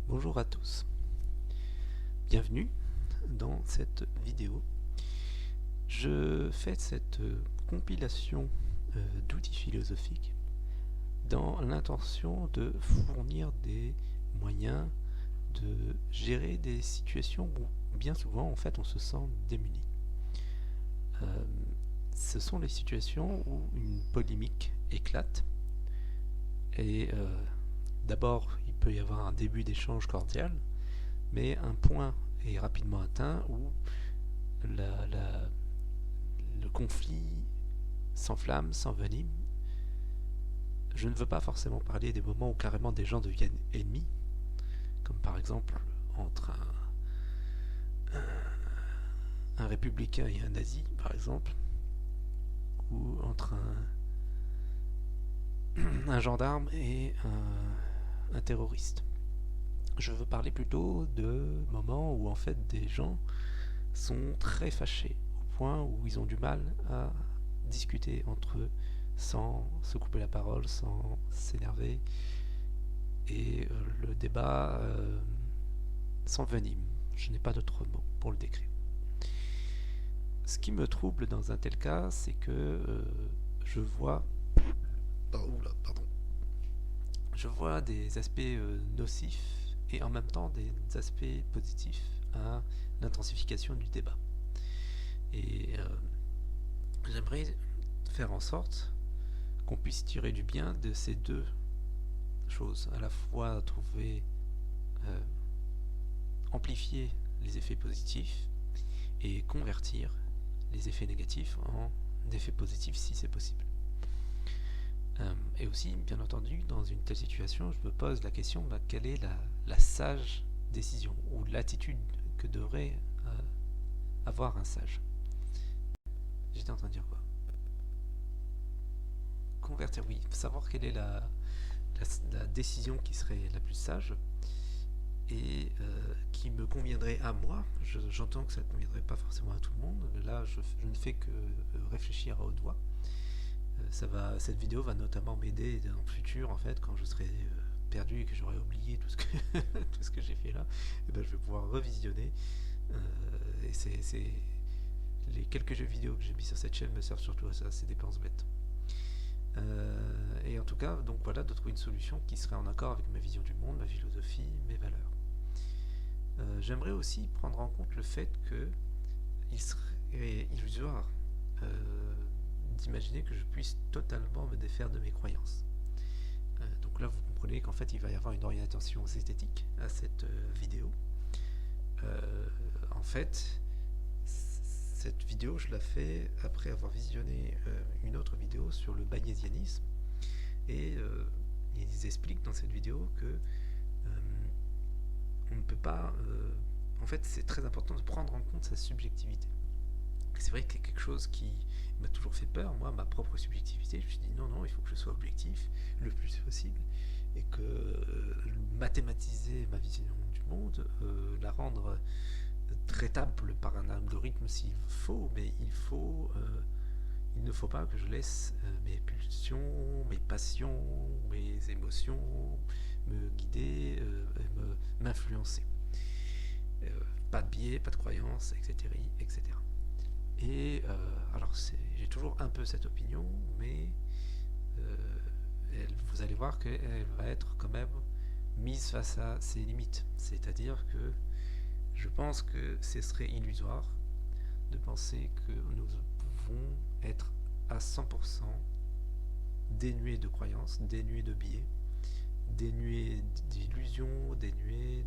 Bonjour à tous, bienvenue dans cette vidéo. Je fais cette compilation d'outils philosophiques dans l'intention de fournir des moyens de gérer des situations où bien souvent en fait on se sent démuni. Ce sont les situations où une polémique éclate et d'abord il peut y avoir un début d'échange cordial, mais un point est rapidement atteint où le conflit s'enflamme, s'envenime. Je ne veux pas forcément parler des moments où carrément des gens deviennent ennemis, comme par exemple entre un républicain et un nazi, par exemple, ou entre un gendarme et un terroriste. Je veux parler plutôt de moments où en fait des gens sont très fâchés, au point où ils ont du mal à discuter entre eux sans se couper la parole, sans s'énerver, et le débat s'envenime. Je n'ai pas d'autre mot pour le décrire. Ce qui me trouble dans un tel cas, c'est que je vois je vois des aspects nocifs et en même temps des aspects positifs à l'intensification du débat. Et j'aimerais faire en sorte qu'on puisse tirer du bien de ces deux choses, à la fois trouver, amplifier les effets positifs et convertir les effets négatifs en effets positifs si c'est possible. Et aussi, bien entendu, dans une telle situation, je me pose la question, quelle est la sage décision ou l'attitude que devrait avoir un sage. J'étais en train de dire quoi? Convertir, oui, savoir quelle est la décision qui serait la plus sage et qui me conviendrait à moi. J'entends que ça ne conviendrait pas forcément à tout le monde, mais là je ne fais que réfléchir à haute voix. Cette vidéo va notamment m'aider dans le futur en fait quand je serai perdu et que j'aurai oublié tout ce que j'ai fait là. Et ben, je vais pouvoir revisionner et c'est les quelques jeux vidéo que j'ai mis sur cette chaîne me servent surtout à ça, ces dépenses bêtes. Et en tout cas, donc voilà, de trouver une solution qui serait en accord avec ma vision du monde, ma philosophie, mes valeurs. J'aimerais aussi prendre en compte le fait qu'il serait illusoire d'imaginer que je puisse totalement me défaire de mes croyances. Donc là, vous comprenez qu'en fait, il va y avoir une orientation esthétique à cette vidéo. En fait, cette vidéo, je la fais après avoir visionné une autre vidéo sur le bayésianisme. Et ils expliquent dans cette vidéo que on ne peut pas... en fait, c'est très important de prendre en compte sa subjectivité. C'est vrai que c'est quelque chose qui m'a toujours fait peur, moi, ma propre subjectivité. Je me suis dit non, il faut que je sois objectif le plus possible et que mathématiser ma vision du monde, la rendre traitable par un algorithme s'il faut, mais il ne faut pas que je laisse mes pulsions, mes passions, mes émotions me guider, m'influencer. Pas de biais, pas de croyances, etc. etc. Et alors j'ai toujours un peu cette opinion, mais vous allez voir qu'elle va être quand même mise face à ses limites. C'est-à-dire que je pense que ce serait illusoire de penser que nous pouvons être à 100% dénués de croyances, dénués de biais, dénués d'illusions, dénués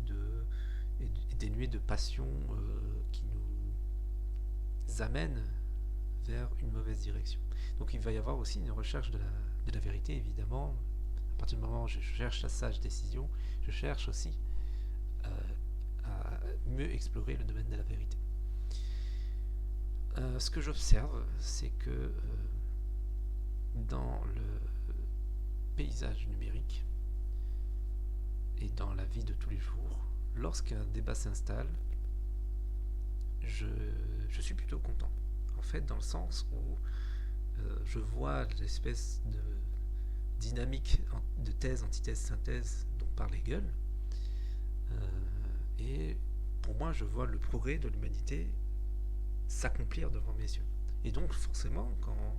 de passions qui nous amènent vers une mauvaise direction. Donc il va y avoir aussi une recherche de la vérité, évidemment. À partir du moment où je cherche la sage décision, je cherche aussi à mieux explorer le domaine de la vérité. Ce que j'observe, c'est que dans le paysage numérique et dans la vie de tous les jours, lorsqu'un débat s'installe, je suis plutôt content. En fait, dans le sens où je vois l'espèce de dynamique de thèse, antithèse, synthèse dont parle Hegel, Et pour moi, je vois le progrès de l'humanité s'accomplir devant mes yeux. Et donc, forcément, quand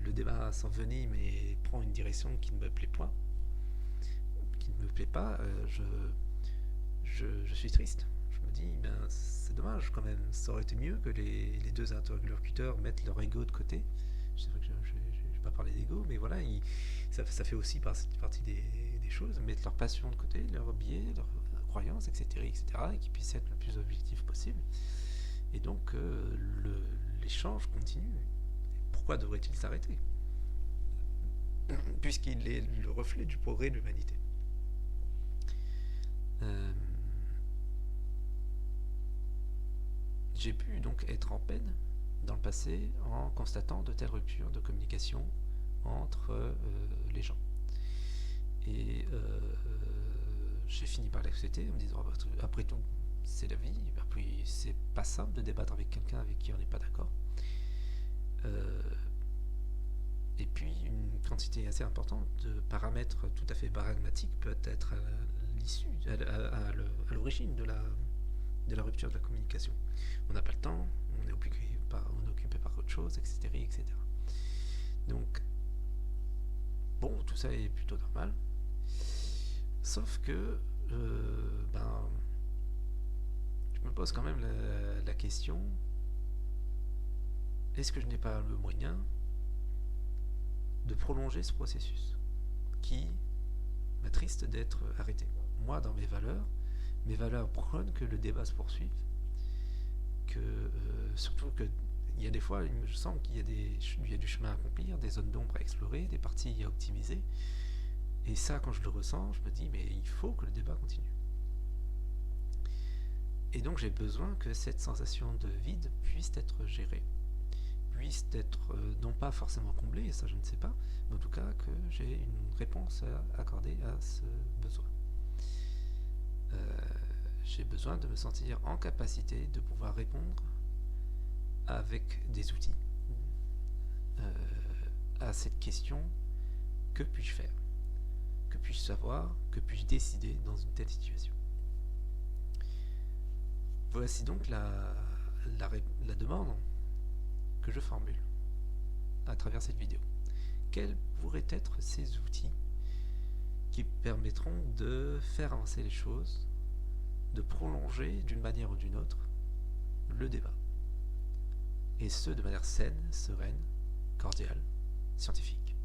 le débat s'envenime et prend une direction qui ne me plaît pas, je suis triste. Je me dis, ben, c'est dommage quand même. Ça aurait été mieux que les deux interlocuteurs mettent leur ego de côté. C'est vrai que je n'ai pas parlé d'ego, mais voilà, ça fait aussi partie des choses, mettre leur passion de côté, leur biais, leurs croyances, etc., et qu'ils puissent être le plus objectif possible. Et donc, l'échange continue. Pourquoi devrait-il s'arrêter? Puisqu'il est le reflet du progrès de l'humanité. J'ai pu donc être en peine dans le passé en constatant de telles ruptures de communication entre les gens. Et j'ai fini par l'accepter en me disant, après tout, c'est la vie, puis c'est pas simple de débattre avec quelqu'un avec qui on n'est pas d'accord. Et puis une quantité assez importante de paramètres tout à fait pragmatiques peut être à l'origine de la rupture de la communication. On n'a pas le temps, on est occupé par autre chose, etc., etc. Donc, bon, tout ça est plutôt normal. Sauf que, je me pose quand même la question, est-ce que je n'ai pas le moyen de prolonger ce processus qui m'attriste d'être arrêté? Moi, dans mes valeurs prônent que le débat se poursuive, surtout que il y a des fois, je sens qu'il y a du chemin à accomplir, des zones d'ombre à explorer, des parties à optimiser. Et ça, quand je le ressens, je me dis, mais il faut que le débat continue. Et donc j'ai besoin que cette sensation de vide puisse être gérée, puisse être non pas forcément comblée, et ça je ne sais pas, mais en tout cas que j'ai une réponse à accorder à ce besoin. J'ai besoin de me sentir en capacité de pouvoir répondre avec des outils à cette question: que puis-je faire? Que puis-je savoir? Que puis-je décider dans une telle situation? Voici donc la demande que je formule à travers cette vidéo. Quels pourraient être ces outils qui permettront de faire avancer les choses, de prolonger d'une manière ou d'une autre le débat? Et ce, de manière saine, sereine, cordiale, scientifique.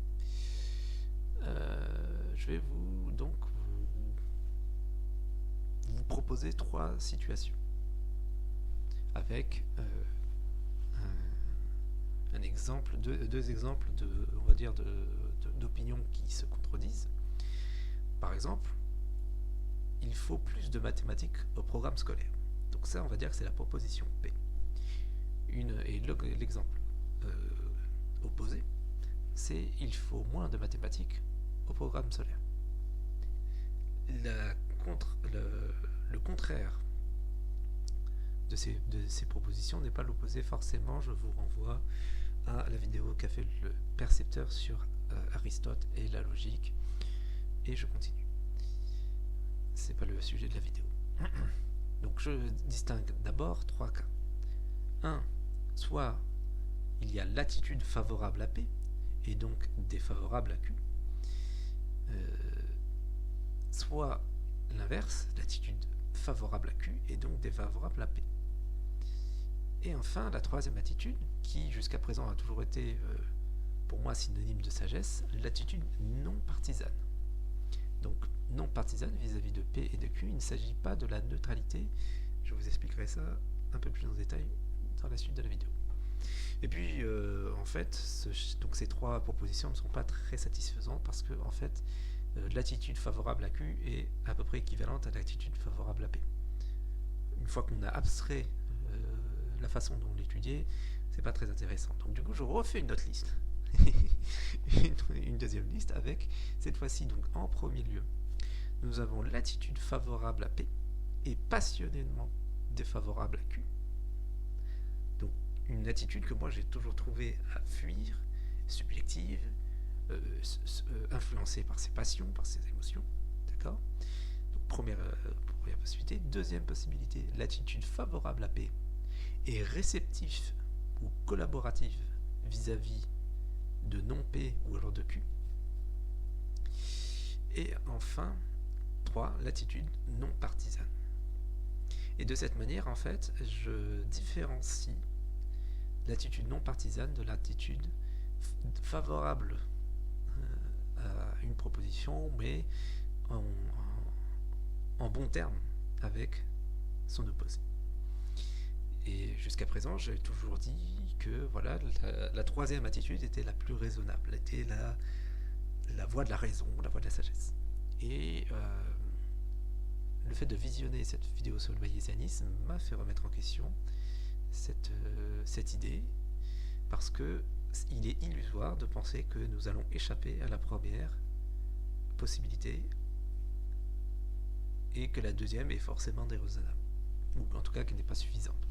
Je vais vous proposer 3 situations avec un exemple, deux exemples on va dire d'opinions qui se contredisent. Par exemple, il faut plus de mathématiques au programme scolaire. Donc ça, on va dire que c'est la proposition P. Et l'exemple opposé, c'est il faut moins de mathématiques au programme scolaire. Le contraire de ces propositions n'est pas l'opposé forcément. Je vous renvoie à la vidéo qu'a fait le percepteur sur Aristote et la logique, et je continue. C'est pas le sujet de la vidéo. Donc je distingue d'abord 3 cas. 1. Soit il y a l'attitude favorable à P et donc défavorable à Q, soit l'inverse, l'attitude favorable à Q et donc défavorable à P. Et enfin, la troisième attitude, qui jusqu'à présent a toujours été pour moi synonyme de sagesse, l'attitude non partisane. Donc non partisane vis-à-vis de P et de Q, il ne s'agit pas de la neutralité. Je vous expliquerai ça un peu plus en détail dans la suite de la vidéo. Et puis, en fait, donc ces 3 propositions ne sont pas très satisfaisantes parce que, en fait, l'attitude favorable à Q est à peu près équivalente à l'attitude favorable à P. Une fois qu'on a abstrait la façon dont l'étudier, c'est pas très intéressant. Donc du coup, je refais une autre liste, une deuxième liste avec cette fois-ci donc en premier lieu, nous avons l'attitude favorable à P et passionnément défavorable à Q. Donc une attitude que moi j'ai toujours trouvé à fuir, subjective, influencée par ses passions, par ses émotions, d'accord? Donc première possibilité. Deuxième possibilité, l'attitude favorable à P est réceptif ou collaboratif vis-à-vis de non-P ou alors de Q. Et enfin, 3, l'attitude non partisane. Et de cette manière, en fait, je différencie l'attitude non partisane de l'attitude favorable à une proposition, mais en bon terme avec son opposé. Et jusqu'à présent, j'ai toujours dit que voilà, la troisième attitude était la plus raisonnable, était la voie de la raison, la voie de la sagesse. Et le fait de visionner cette vidéo sur le bayésianisme m'a fait remettre en question cette idée, parce que il est illusoire de penser que nous allons échapper à la première possibilité et que la deuxième est forcément déraisonnable, ou en tout cas qu'elle n'est pas suffisante.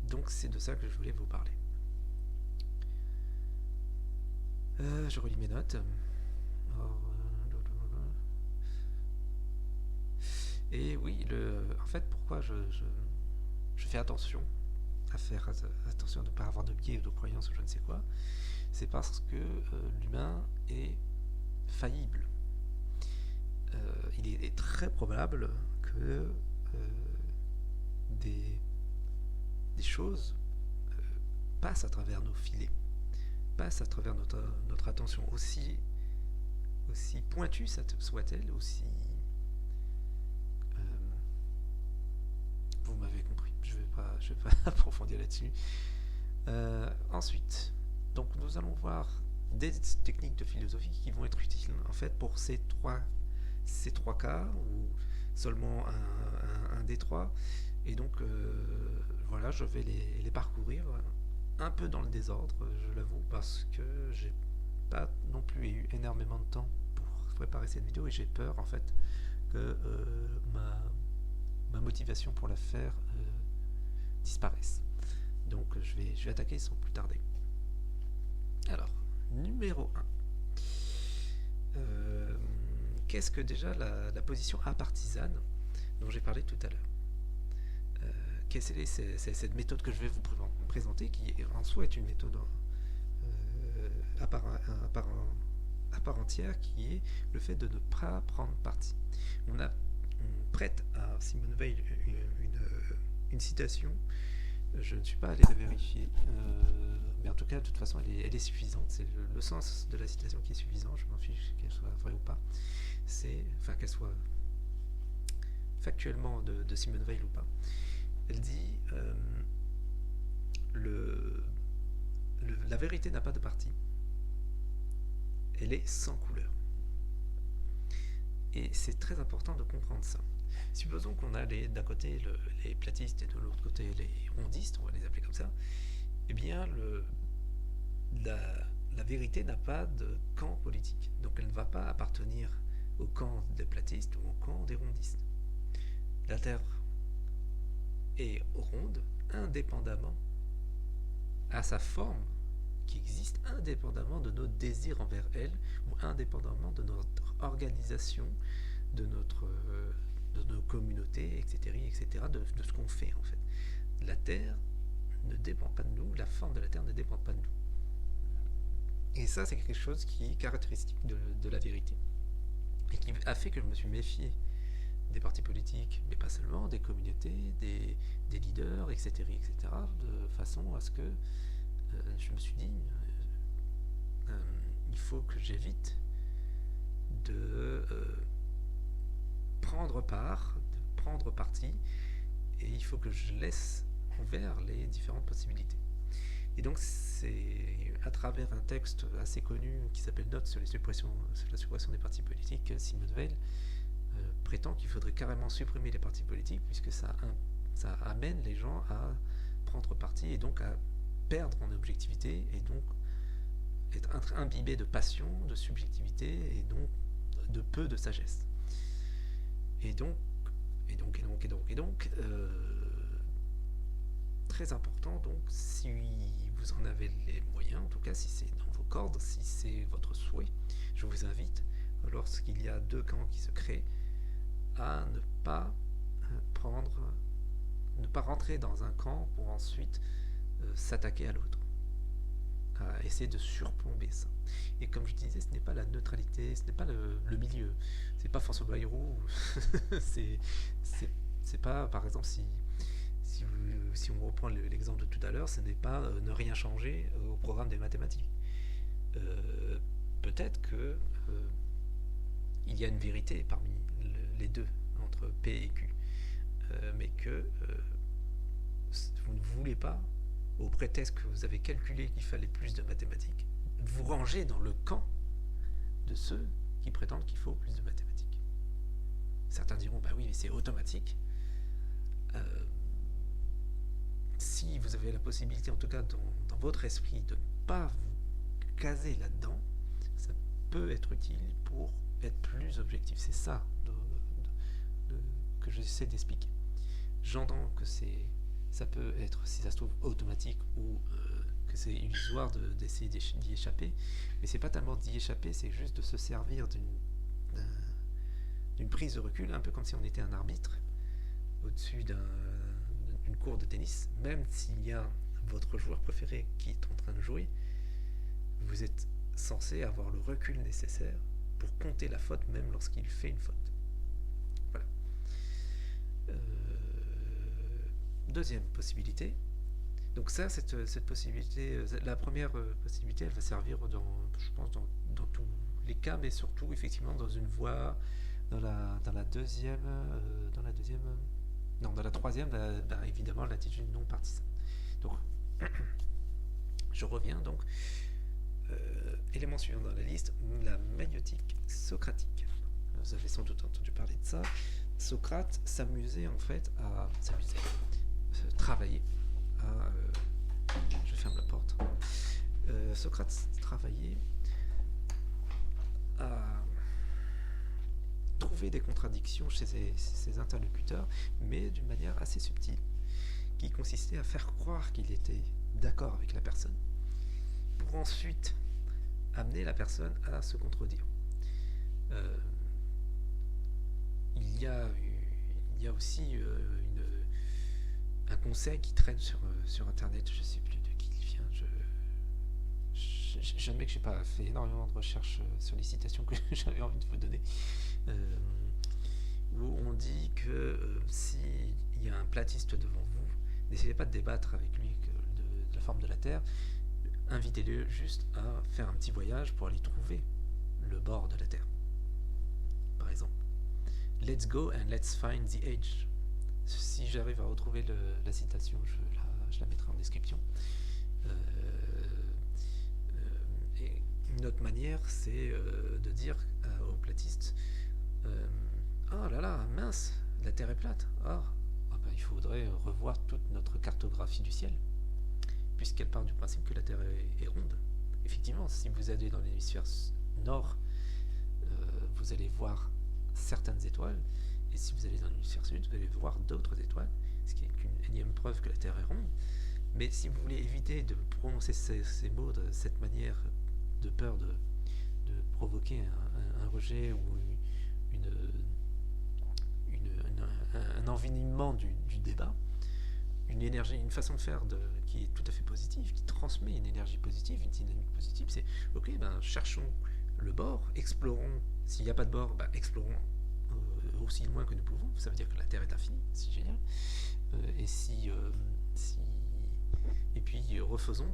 Donc c'est de ça que je voulais vous parler. Je relis mes notes. Et oui, en fait, pourquoi je fais attention à faire attention de ne pas avoir de biais ou de croyances ou je ne sais quoi, c'est parce que l'humain est faillible. Il est très probable que des choses passent à travers nos filets, passent à travers notre attention, aussi pointue soit-elle, aussi... vous m'avez compris, je vais pas approfondir là-dessus. Ensuite, donc nous allons voir des techniques de philosophie qui vont être utiles en fait pour ces trois cas, ou seulement un des trois. Et donc voilà, je vais les parcourir un peu dans le désordre, je l'avoue, parce que j'ai pas non plus eu énormément de temps pour préparer cette vidéo et j'ai peur en fait que ma motivation pour la faire disparaisse. Donc je vais attaquer sans plus tarder. Alors, numéro 1. Qu'est-ce que déjà la position apartisane dont j'ai parlé tout à l'heure? C'est cette méthode que je vais vous présenter, qui en soi est une méthode à part entière, qui est le fait de ne pas prendre parti. On prête à Simone Weil une citation. Je ne suis pas allé la vérifier, mais en tout cas, de toute façon, elle est suffisante. C'est le sens de la citation qui est suffisant. Je m'en fiche qu'elle soit vraie ou pas. Qu'elle soit factuellement de Simone Weil ou pas. Elle dit la vérité n'a pas de parti. Elle est sans couleur. Et c'est très important de comprendre ça. Supposons qu'on a d'un côté les platistes et de l'autre côté les rondistes, on va les appeler comme ça. Eh bien, la vérité n'a pas de camp politique. Donc elle ne va pas appartenir au camp des platistes ou au camp des rondistes. La Terre est ronde indépendamment à sa forme qui existe, indépendamment de nos désirs envers elle, ou indépendamment de notre organisation, de nos communautés, etc., de ce qu'on fait en fait. La Terre ne dépend pas de nous, la forme de la Terre ne dépend pas de nous. Et ça, c'est quelque chose qui est caractéristique de la vérité. Et qui a fait que je me suis méfié des partis politiques, mais pas seulement, des communautés, des leaders, etc., de façon à ce que je me suis dit, il faut que j'évite de prendre part, de prendre parti, et il faut que je laisse ouvert les différentes possibilités. Et donc c'est à travers un texte assez connu qui s'appelle Notes sur la suppression des partis politiques, Simone Weil prétend qu'il faudrait carrément supprimer les partis politiques puisque ça amène les gens à prendre parti et donc à perdre en objectivité et donc être imbibé de passion, de subjectivité et donc de peu de sagesse. Et donc très important, donc si vous en avez les moyens, en tout cas si c'est dans vos cordes, si c'est votre souhait, je vous invite lorsqu'il y a deux camps qui se créent, à ne pas rentrer dans un camp pour ensuite s'attaquer à l'autre, à essayer de surplomber ça. Et comme je disais, ce n'est pas la neutralité, ce n'est pas le milieu, c'est pas François Bayrou, c'est pas, par exemple, si on reprend l'exemple de tout à l'heure, ce n'est pas ne rien changer au programme des mathématiques. Peut-être que il y a une vérité parmi les deux, entre P et Q, mais que vous ne voulez pas, au prétexte que vous avez calculé qu'il fallait plus de mathématiques, vous ranger dans le camp de ceux qui prétendent qu'il faut plus de mathématiques. Certains diront, bah oui, mais c'est automatique. Si vous avez la possibilité, en tout cas dans votre esprit, de ne pas vous caser là-dedans, ça peut être utile pour être plus objectif. C'est ça que j'essaie d'expliquer. J'entends que ça peut être, si ça se trouve, automatique ou que c'est illusoire d'essayer d'y échapper, mais c'est pas tellement d'y échapper, c'est juste de se servir d'une prise de recul, un peu comme si on était un arbitre au-dessus d'une cour de tennis. Même s'il y a votre joueur préféré qui est en train de jouer, vous êtes censé avoir le recul nécessaire pour compter la faute même lorsqu'il fait une faute. Voilà. Deuxième possibilité. Donc ça, cette possibilité, la première possibilité, elle va servir je pense, dans tous les cas, mais surtout effectivement dans une voie, dans la troisième, évidemment l'attitude non partisane. Donc, je reviens donc. Élément suivant dans la liste, la maïotique socratique. Vous avez sans doute entendu parler de ça. Socrate s'amusait en fait à travailler. Je ferme la porte. Socrate travaillait à trouver des contradictions chez ses interlocuteurs, mais d'une manière assez subtile, qui consistait à faire croire qu'il était d'accord avec la personne, pour ensuite amener la personne à se contredire. Il y a aussi un conseil qui traîne sur internet, je ne sais plus de qui il vient, j'admets que je n'ai pas fait énormément de recherches sur les citations que j'avais envie de vous donner, où on dit que s'il y a un platiste devant vous, n'essayez pas de débattre avec lui de la forme de la Terre, invitez-le juste à faire un petit voyage pour aller trouver le bord de la Terre. Par exemple, let's go and let's find the edge. Si j'arrive à retrouver la citation, je la mettrai en description. Et une autre manière, c'est de dire aux platistes oh là là, mince, la Terre est plate. Il faudrait revoir toute notre cartographie du ciel, puisqu'elle part du principe que la Terre est ronde. Effectivement, si vous allez dans l'hémisphère nord, vous allez voir certaines étoiles, et si vous allez dans l'hémisphère sud, vous allez voir d'autres étoiles, ce qui est une énième preuve que la Terre est ronde. Mais si vous voulez éviter de prononcer ces mots de cette manière, de peur de provoquer un rejet ou un envenimement du débat, une façon de faire qui est tout à fait positive, qui transmet une énergie positive, une dynamique positive, c'est ok, cherchons le bord, explorons, s'il n'y a pas de bord, explorons aussi loin que nous pouvons, ça veut dire que la Terre est infinie, c'est génial, et puis refaisons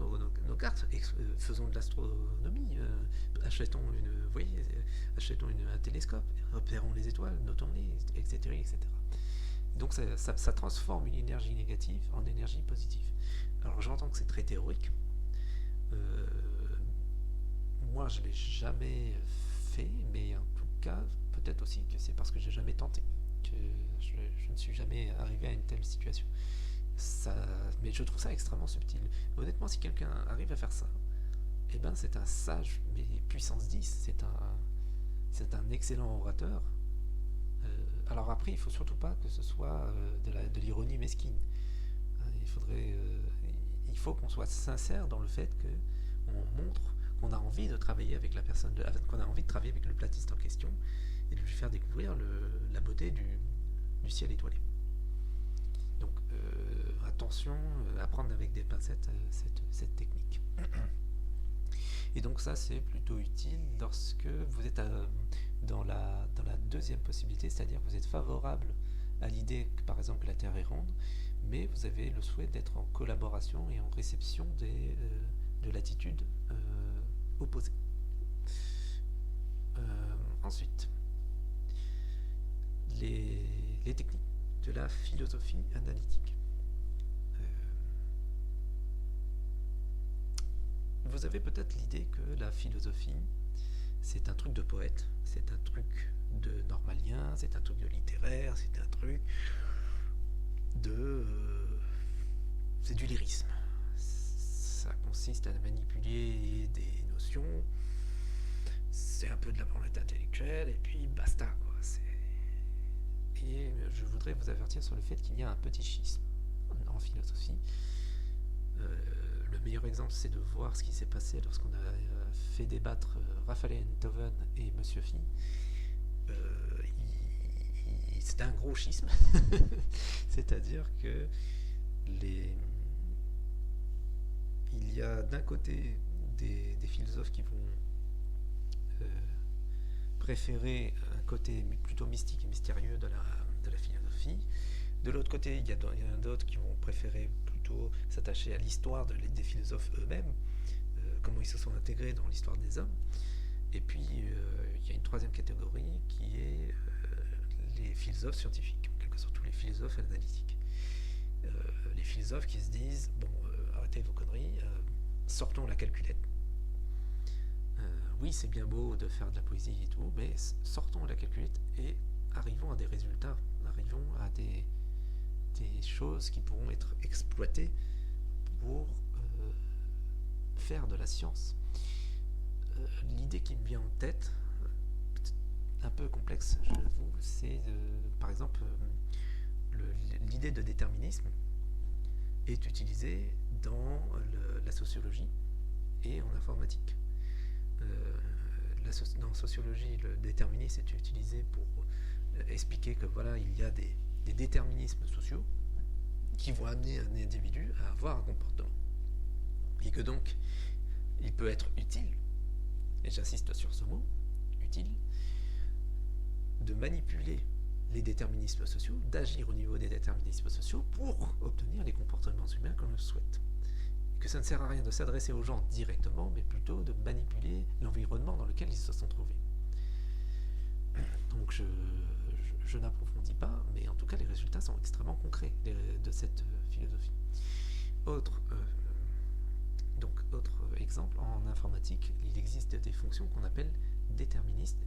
nos cartes, faisons de l'astronomie, achetons un télescope, repérons les étoiles, notons-les, etc., etc. Donc ça transforme une énergie négative en énergie positive. Alors j'entends que c'est très théorique. Moi je ne l'ai jamais fait, mais en tout cas peut-être aussi que c'est parce que j'ai jamais tenté que je ne suis jamais arrivé à une telle situation. Mais je trouve ça extrêmement subtil. Honnêtement, si quelqu'un arrive à faire ça, c'est un sage, mais puissance 10, c'est un excellent orateur. Alors après, il ne faut surtout pas que ce soit de l'ironie mesquine. Il faut qu'on soit sincère dans le fait qu'on montre qu'on a envie de travailler avec la personne, qu'on a envie de travailler avec le platiste en question et de lui faire découvrir la beauté du ciel étoilé. Donc attention, apprendre avec des pincettes cette technique. Et donc ça c'est plutôt utile lorsque vous êtes dans la deuxième possibilité, c'est-à-dire que vous êtes favorable à l'idée que par exemple la Terre est ronde, mais vous avez le souhait d'être en collaboration et en réception de l'attitude opposée. Ensuite, les techniques de la philosophie analytique. Vous avez peut-être l'idée que la philosophie, c'est un truc de poète, c'est un truc de normalien, c'est un truc de littéraire, c'est un truc c'est du lyrisme. Ça consiste à manipuler des notions, c'est un peu de la branlette intellectuelle, et puis basta, quoi. Et je voudrais vous avertir sur le fait qu'il y a un petit schisme en philosophie. Le meilleur exemple, c'est de voir ce qui s'est passé lorsqu'on a fait débattre Raphaël Enthoven et Monsieur Phi. C'était un gros schisme. C'est-à-dire que il y a d'un côté des philosophes qui vont préférer un côté plutôt mystique et mystérieux de la philosophie. De l'autre côté, il y en a d'autres qui vont préférer plutôt s'attacher à l'histoire des philosophes eux-mêmes, comment ils se sont intégrés dans l'histoire des hommes. Et puis, il y a une troisième catégorie qui est les philosophes scientifiques, en quelque sorte, tous les philosophes analytiques. Les philosophes qui se disent, bon, arrêtez vos conneries, sortons la calculette. Oui, c'est bien beau de faire de la poésie et tout, mais sortons la calculette et arrivons à des résultats, arrivons à des choses qui pourront être exploitées pour faire de la science. L'idée qui me vient en tête, un peu complexe, je l'avoue, c'est par exemple l'idée de déterminisme est utilisée dans la sociologie et en informatique. Dans sociologie, le déterminisme est utilisé pour expliquer que voilà, il y a des déterminismes sociaux qui vont amener un individu à avoir un comportement. Et que donc, il peut être utile, et j'insiste sur ce mot, utile, de manipuler les déterminismes sociaux, d'agir au niveau des déterminismes sociaux pour obtenir les comportements humains qu'on le souhaite. Que ça ne sert à rien de s'adresser aux gens directement, mais plutôt de manipuler l'environnement dans lequel ils se sont trouvés. Donc je n'approfondis pas, mais en tout cas les résultats sont extrêmement concrets de cette philosophie. Autre exemple, en informatique, il existe des fonctions qu'on appelle déterministes,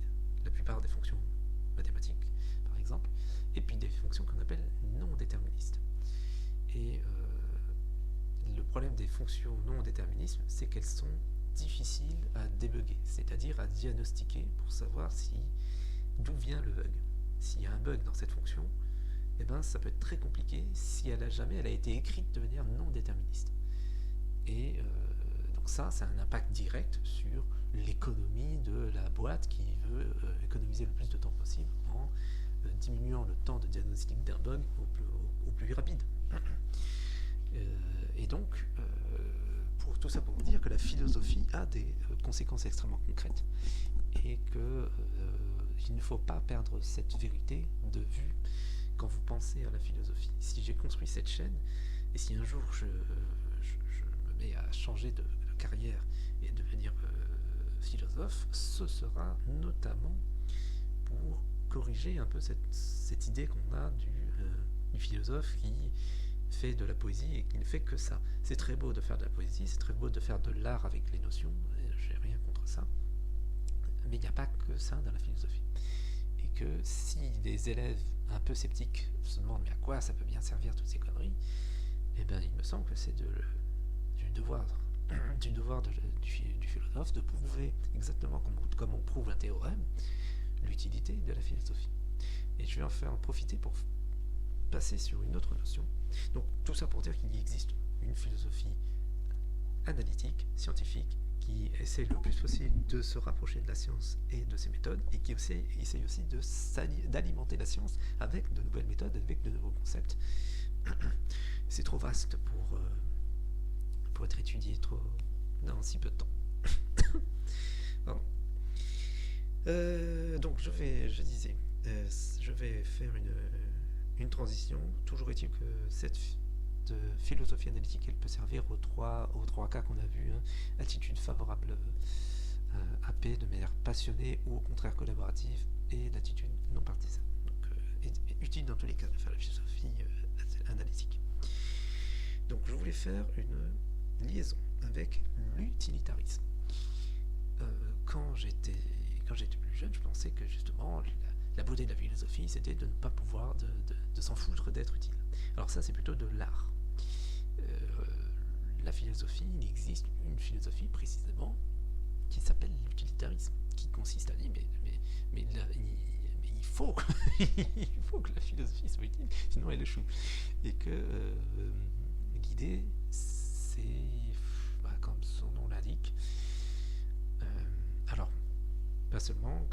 la plupart des fonctions mathématiques par exemple, et puis des fonctions qu'on appelle non déterministes. Et le problème des fonctions non déterministes, c'est qu'elles sont difficiles à débugger, c'est-à-dire à diagnostiquer pour savoir d'où vient le bug. S'il y a un bug dans cette fonction, eh ben, ça peut être très compliqué si elle a été écrite de manière non déterministe. Et donc ça a un impact direct sur l'économie de la boîte qui veut économiser le plus de temps possible en diminuant le temps de diagnostic d'un bug au plus rapide. Et donc, pour tout ça pour vous dire que la philosophie a des conséquences extrêmement concrètes et qu'il ne faut pas perdre cette vérité de vue quand vous pensez à la philosophie. Si j'ai construit cette chaîne et si un jour je me mets à changer de carrière et devenir philosophe, ce sera notamment pour corriger un peu cette idée qu'on a du philosophe qui fait de la poésie et qui ne fait que ça. C'est très beau de faire de la poésie, c'est très beau de faire de l'art avec les notions, j'ai rien contre ça, mais il n'y a pas que ça dans la philosophie. Et que si des élèves un peu sceptiques se demandent mais à quoi ça peut bien servir toutes ces conneries, eh bien il me semble que c'est du devoir du philosophe de prouver exactement comme on prouve un théorème l'utilité de la philosophie. Et je vais en profiter pour passer sur une autre notion. Donc tout ça pour dire qu'il existe une philosophie analytique, scientifique, qui essaie le plus possible de se rapprocher de la science et de ses méthodes, et qui essaye aussi d'alimenter la science avec de nouvelles méthodes, avec de nouveaux concepts. C'est trop vaste pour être étudié dans si peu de temps. Donc je vais faire une transition. Toujours est-il que cette philosophie analytique, elle peut servir aux trois cas qu'on a vus, hein. Attitude favorable à paix de manière passionnée ou au contraire collaborative, et l'attitude non partisane. Donc utile dans tous les cas de faire la philosophie analytique. Donc je voulais faire une liaison avec l'utilitarisme. Quand j'étais plus jeune, je pensais que justement la beauté de la philosophie, c'était de ne pas pouvoir de s'en foutre d'être utile. Alors ça, c'est plutôt de l'art. La philosophie, il existe une philosophie précisément qui s'appelle l'utilitarisme, qui consiste à dire mais il faut il faut que la philosophie soit utile, sinon elle échoue. Et que l'idée, c'est, comme son nom l'indique, alors pas seulement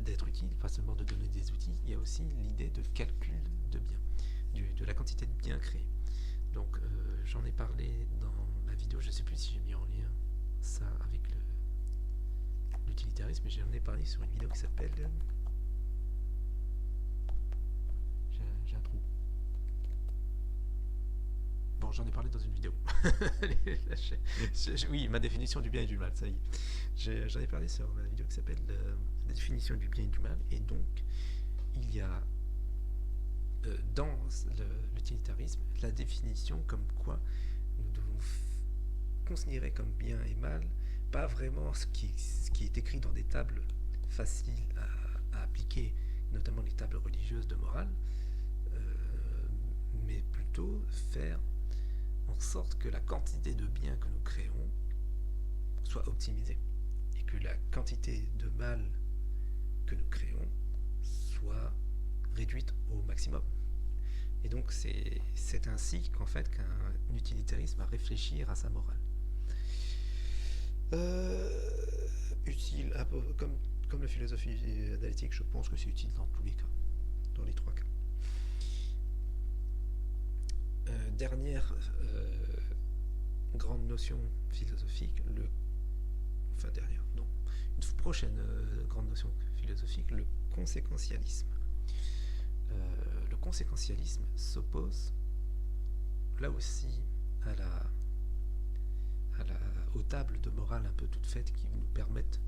d'être utile, pas seulement de donner des outils, il y a aussi l'idée de calcul de biens, de la quantité de biens créés. Donc j'en ai parlé dans ma vidéo, je ne sais plus si j'ai mis en lien ça avec l'utilitarisme, mais j'en ai parlé sur une vidéo qui s'appelle... J'ai un trou. Bon, j'en ai parlé dans une vidéo. Oui, ma définition du bien et du mal, ça y est. J'en ai parlé sur ma vidéo qui s'appelle la définition du bien et du mal, et donc il y a dans l'utilitarisme la définition comme quoi nous devons considérer comme bien et mal pas vraiment ce qui est écrit dans des tables faciles à appliquer, notamment les tables religieuses de morale, mais plutôt faire en sorte que la quantité de biens que nous créons soit optimisée et que la quantité de mal que nous créons soit réduite au maximum. Et donc c'est ainsi qu'en fait qu'un utilitarisme va réfléchir à sa morale. Utile, comme la philosophie analytique, je pense que c'est utile dans tous les cas, dans les trois cas. Dernière grande notion philosophique, une prochaine grande notion philosophique, le conséquentialisme. Le conséquentialisme s'oppose là aussi aux tables de morale un peu toutes faites qui nous permettent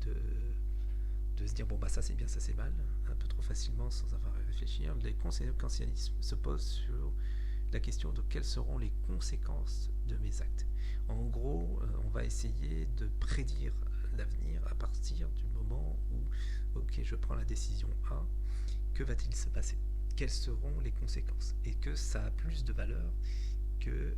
de se dire bon bah ça c'est bien, ça c'est mal, un peu trop facilement sans avoir à réfléchir. Le conséquentialisme se pose sur la question de quelles seront les conséquences de mes actes. En gros, on va essayer de prédire l'avenir à partir du moment où ok, je prends la décision A, que va-t-il se passer? Quelles seront les conséquences? Et que ça a plus de valeur que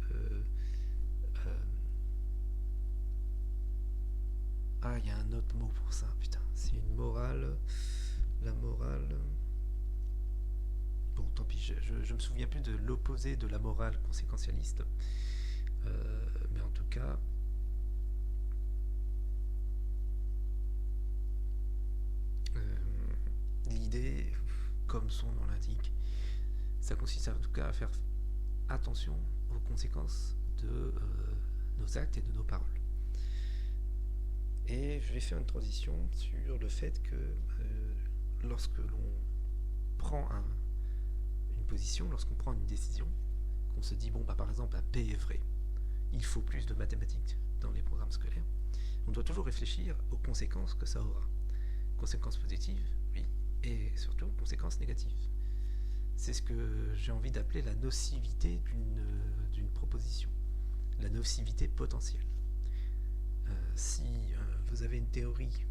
il y a un autre mot pour ça, putain, c'est une morale. La morale... Bon, tant pis, je me souviens plus de l'opposé de la morale conséquentialiste. Mais en tout cas... l'idée, comme son nom l'indique, ça consiste en tout cas à faire attention aux conséquences de nos actes et de nos paroles. Et je vais faire une transition sur le fait que lorsque l'on prend une position, lorsqu'on prend une décision, qu'on se dit, bon, bah, par exemple, la paix est vraie, il faut plus de mathématiques dans les programmes scolaires, on doit toujours réfléchir aux conséquences que ça aura. Conséquences positives, oui, et surtout conséquences négatives. C'est ce que j'ai envie d'appeler la nocivité d'une proposition, la nocivité potentielle. Si vous avez une théorie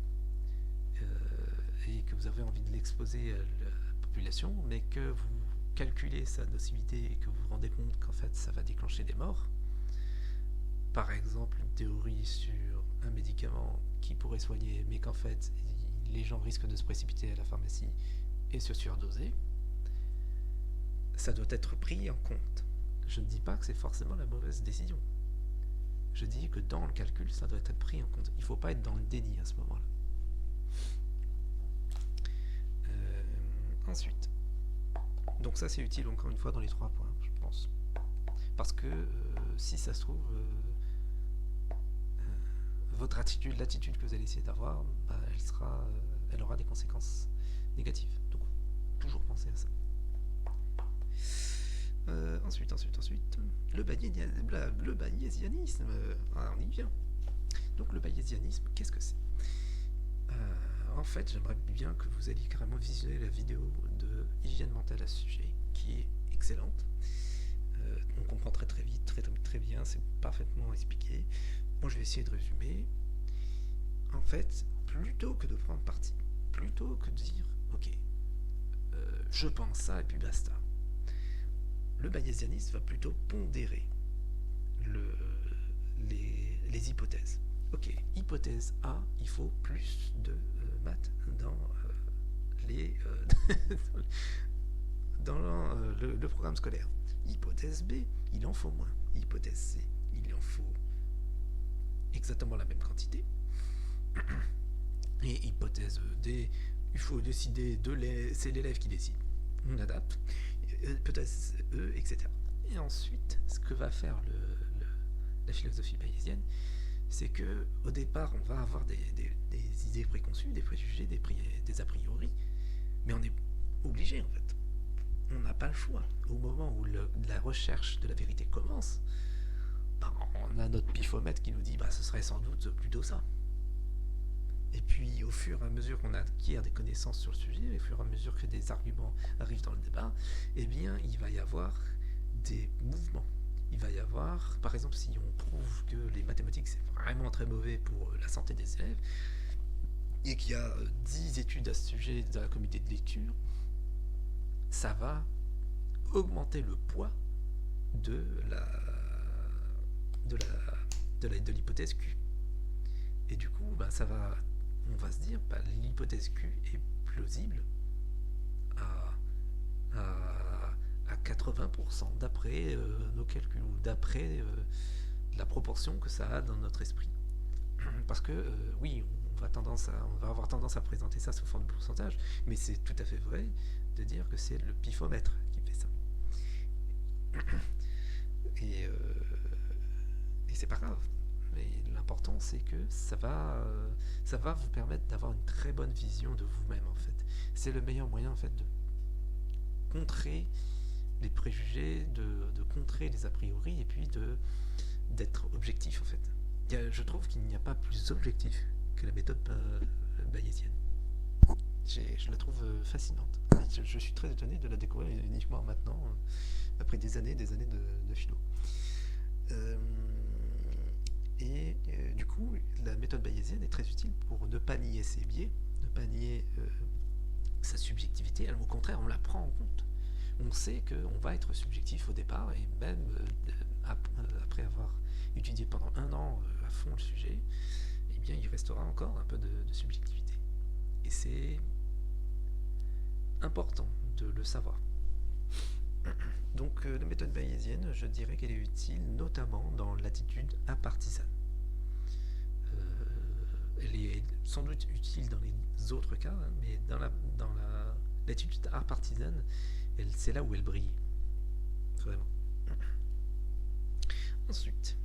et que vous avez envie de l'exposer à la population, mais que vous calculez sa nocivité et que vous vous rendez compte qu'en fait ça va déclencher des morts, par exemple une théorie sur un médicament qui pourrait soigner, mais qu'en fait les gens risquent de se précipiter à la pharmacie et se surdoser, ça doit être pris en compte. Je ne dis pas que c'est forcément la mauvaise décision. Je dis que dans le calcul, ça doit être pris en compte. Il ne faut pas être dans le déni à ce moment-là. Ensuite, donc ça c'est utile encore une fois dans les 3 points, je pense. Parce que si ça se trouve, votre attitude, l'attitude que vous allez essayer d'avoir, elle aura des conséquences négatives. Donc, toujours penser à ça. Ensuite, le bayésianisme, on y vient. Donc le bayésianisme, qu'est-ce que c'est? En fait, j'aimerais bien que vous alliez carrément visionner la vidéo de hygiène mentale à ce sujet, qui est excellente. On comprend très vite, très bien, c'est parfaitement expliqué. Moi, je vais essayer de résumer. En fait, plutôt que de prendre parti, plutôt que de dire, ok, je pense ça et puis basta, le bayésianiste va plutôt pondérer les hypothèses. Ok, hypothèse A, il faut plus de maths dans le programme scolaire. Hypothèse B, il en faut moins. Hypothèse C, il en faut exactement la même quantité. Et hypothèse D, il faut décider c'est l'élève qui décide. On adapte. Hypothèse E, etc. Et ensuite, ce que va faire la philosophie bayésienne, c'est que au départ, on va avoir des idées préconçues, des préjugés, des a priori, mais on est obligé en fait. On n'a pas le choix. Au moment où la recherche de la vérité commence, on a notre pifomètre qui nous dit ce serait sans doute plutôt ça. Et puis au fur et à mesure qu'on acquiert des connaissances sur le sujet, au fur et à mesure que des arguments arrivent dans le débat, eh bien il va y avoir des mouvements. Il va y avoir, par exemple, si on prouve que les mathématiques c'est vraiment très mauvais pour la santé des élèves, et qu'il y a 10 études à ce sujet dans la communauté de lecture, ça va augmenter le poids de l'hypothèse Q. Et du coup, on va se dire, l'hypothèse Q est plausible à 80% d'après nos calculs, ou d'après la proportion que ça a dans notre esprit. Parce que oui, on va avoir tendance à présenter ça sous forme de pourcentage, mais c'est tout à fait vrai de dire que c'est le pifomètre qui fait ça. Et c'est pas grave. Mais l'important, c'est que ça va vous permettre d'avoir une très bonne vision de vous-même, en fait. C'est le meilleur moyen, en fait, de contrer les préjugés, de contrer les a priori, et puis d'être objectif, en fait. Je trouve qu'il n'y a pas plus objectif que la méthode bayésienne. Je la trouve fascinante. Je suis très étonné de la découvrir uniquement maintenant, après des années de philo. Du coup, la méthode bayésienne est très utile pour ne pas nier ses biais, ne pas nier sa subjectivité. Au contraire, on la prend en compte. On sait qu'on va être subjectif au départ, et même après avoir étudié pendant 1 an à fond le sujet, eh bien, il restera encore un peu de subjectivité. Et c'est important de le savoir. Donc la méthode bayésienne, je dirais qu'elle est utile notamment dans l'attitude apartisane. Elle est sans doute utile dans les autres cas, mais dans l'attitude apartisane, c'est là où elle brille. Vraiment. Ensuite,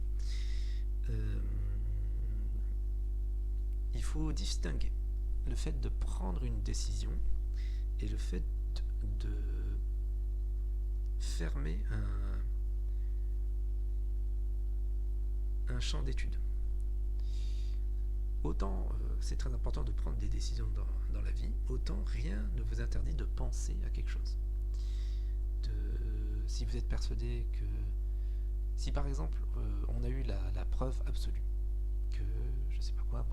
il faut distinguer le fait de prendre une décision et le fait de fermer un champ d'étude. Autant c'est très important de prendre des décisions dans la vie, autant rien ne vous interdit de penser à quelque chose. Si vous êtes persuadé que... Si par exemple on a eu la preuve absolue que, je sais pas quoi,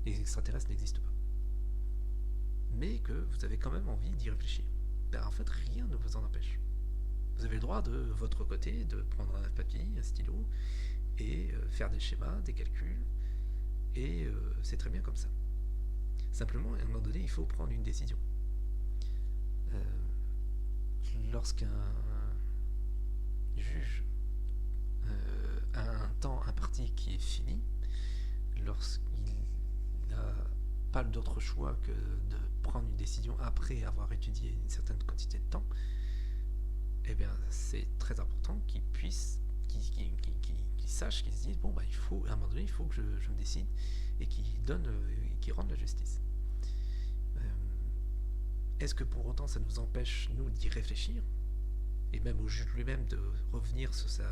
les extraterrestres n'existent pas, mais que vous avez quand même envie d'y réfléchir, en fait rien ne vous en empêche. Vous avez le droit de votre côté de prendre un papier, un stylo et faire des schémas, des calculs, et c'est très bien comme ça. Simplement, à un moment donné, il faut prendre une décision. Lorsqu'un juge a un temps imparti partie qui est finie, lorsqu'il n'a pas d'autre choix que de prendre une décision après avoir étudié une certaine quantité de temps, eh bien c'est très important qu'il puisse, qu'il sache, qu'il se dise bon bah il faut, à un moment donné, il faut que je me décide et qu'il rende la justice. Est-ce que pour autant ça nous empêche, nous, d'y réfléchir, et même au juge lui-même de revenir sur sa...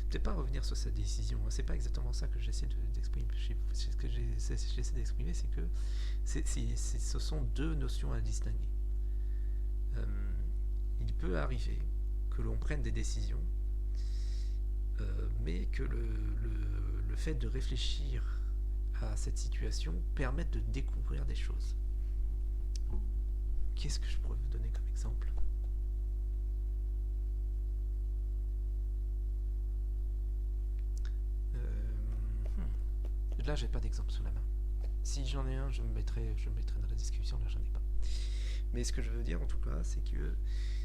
Peut-être pas revenir sur sa décision, c'est pas exactement ça que j'essaie d'exprimer. Ce que j'essaie d'exprimer, c'est que ce sont deux notions à distinguer. Il peut arriver que l'on prenne des décisions, mais que le fait de réfléchir à cette situation permette de découvrir des choses. Qu'est-ce que je pourrais vous donner comme exemple ? Là, j'ai pas d'exemple sous la main. Si j'en ai un, je me mettrai dans la discussion. Là, j'en ai pas. Mais ce que je veux dire, en tout cas, c'est que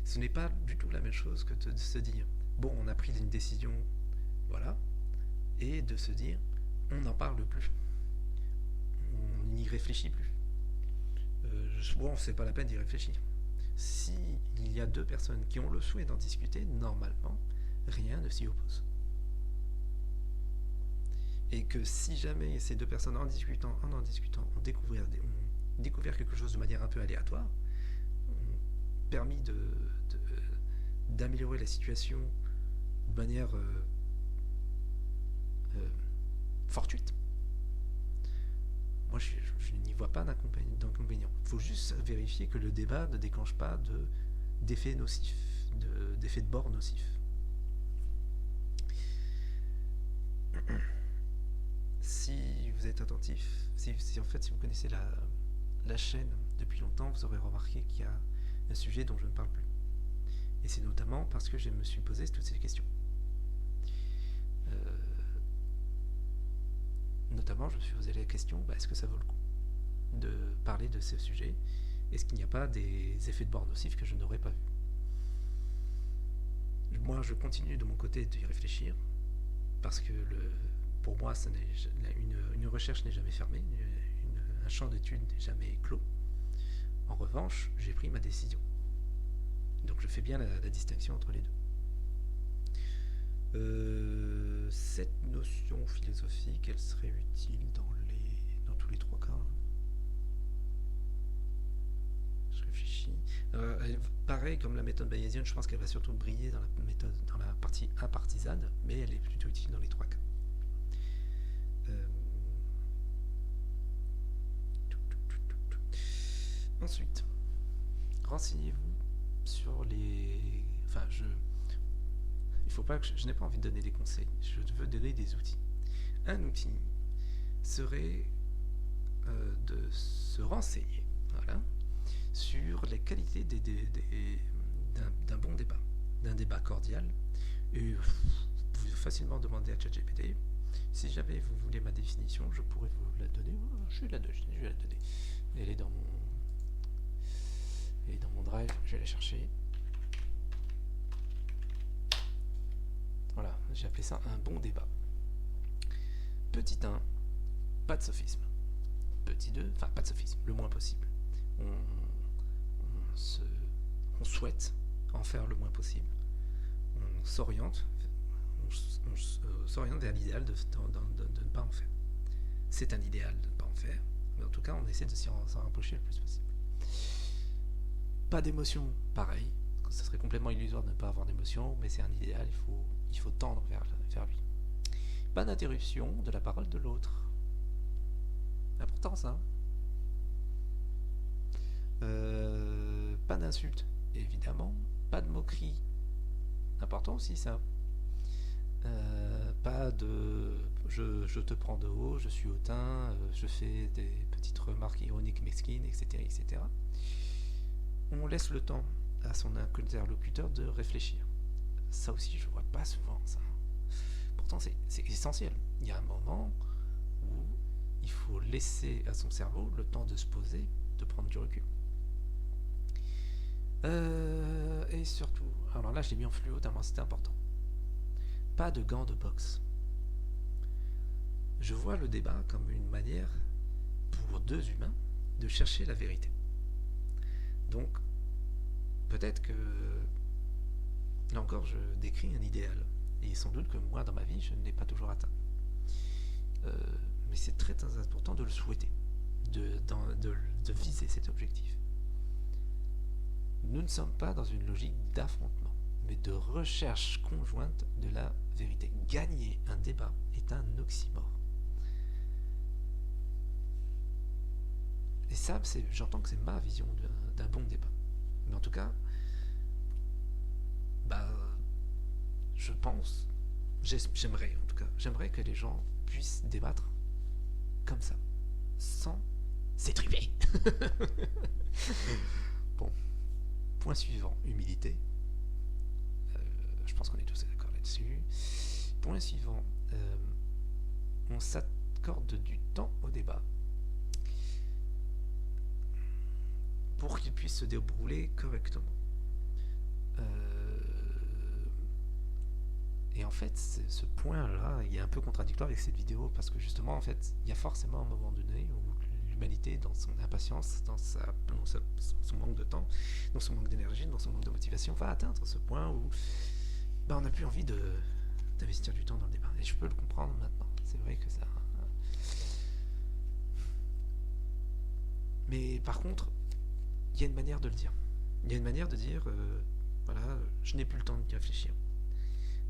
ce n'est pas du tout la même chose que de se dire bon, on a pris une décision, voilà, et de se dire on n'en parle plus, on n'y réfléchit plus. Bon, c'est pas la peine d'y réfléchir. Si il y a deux personnes qui ont le souhait d'en discuter, normalement, rien ne s'y oppose. Et que si jamais ces deux personnes, en discutant, ont découvert quelque chose de manière un peu aléatoire, ont permis d'améliorer la situation de manière fortuite, moi je n'y vois pas d'inconvénient. Il faut juste vérifier que le débat ne déclenche pas d'effets nocifs, d'effets de bord nocifs. Si vous êtes attentif, si vous connaissez la chaîne depuis longtemps, vous aurez remarqué qu'il y a un sujet dont je ne parle plus. Et c'est notamment parce que je me suis posé toutes ces questions. Notamment, je me suis posé la question, est-ce que ça vaut le coup de parler de ce sujet ? Est-ce qu'il n'y a pas des effets de bord nocifs que je n'aurais pas vus ? Moi, je continue de mon côté d'y réfléchir, parce que pour moi, une recherche n'est jamais fermée, un champ d'études n'est jamais clos. En revanche, j'ai pris ma décision. Donc je fais bien la distinction entre les deux. Cette notion philosophique, elle serait utile dans tous les trois cas. Je réfléchis. Pareil, comme la méthode bayésienne, je pense qu'elle va surtout briller dans la partie impartisane, mais elle est plutôt utile dans les trois cas. Ensuite, renseignez-vous sur les... Enfin, il faut pas que je n'ai pas envie de donner des conseils, je veux donner des outils. Un outil serait de se renseigner, voilà, sur les qualités d'un bon débat, d'un débat cordial. Et vous pouvez facilement demander à ChatGPT. Si jamais vous voulez ma définition, je pourrais vous la donner. Je vais la donner. Elle est dans mon drive, je vais la chercher. Voilà, j'ai appelé ça un bon débat. Petit 1, pas de sophisme. Petit 2, enfin pas de sophisme, le moins possible. On souhaite en faire le moins possible. On s'oriente vers l'idéal de ne pas en faire. C'est un idéal de ne pas en faire, mais en tout cas on essaie de s'en rapprocher le plus possible. Pas d'émotion, pareil. Ça serait complètement illusoire de ne pas avoir d'émotion, mais c'est un idéal, il faut tendre vers lui. Pas d'interruption de la parole de l'autre. Important ça. Pas d'insulte, évidemment. Pas de moquerie. Important aussi ça. Pas de je te prends de haut, je suis hautain, je fais des petites remarques ironiques mesquines, etc., etc. On laisse le temps à son interlocuteur de réfléchir. Ça aussi, je vois pas souvent ça. Pourtant, c'est essentiel. Il y a un moment où il faut laisser à son cerveau le temps de se poser, de prendre du recul. Et surtout, alors là, je l'ai mis en fluo tellement c'était important. Pas de gants de boxe. je vois le débat comme une manière pour deux humains de chercher la vérité. Donc, peut-être que, là encore, je décris un idéal. Et sans doute que moi, dans ma vie, je ne l'ai pas toujours atteint. Mais c'est très, très important de le souhaiter, de viser cet objectif. Nous ne sommes pas dans une logique d'affrontement, mais de recherche conjointe de la vérité. Gagner un débat est un oxymore. Et ça, j'entends que c'est ma vision d'un bon débat. Mais en tout cas, je pense, j'aimerais que les gens puissent débattre comme ça, sans s'étriper. Bon, point suivant, humilité. Je pense qu'on est tous d'accord là-dessus. Point suivant, on s'accorde du temps au débat pour qu'il puisse se dérouler correctement. Et en fait, ce point-là, il est un peu contradictoire avec cette vidéo, parce que justement, en fait, il y a forcément un moment donné où l'humanité, dans son impatience, dans son manque de temps, dans son manque d'énergie, dans son manque de motivation, va atteindre ce point où on n'a plus envie d'investir du temps dans le débat. Et je peux le comprendre maintenant. C'est vrai que ça... Mais par contre, il y a une manière de le dire. Il y a une manière de dire, voilà, je n'ai plus le temps d'y réfléchir.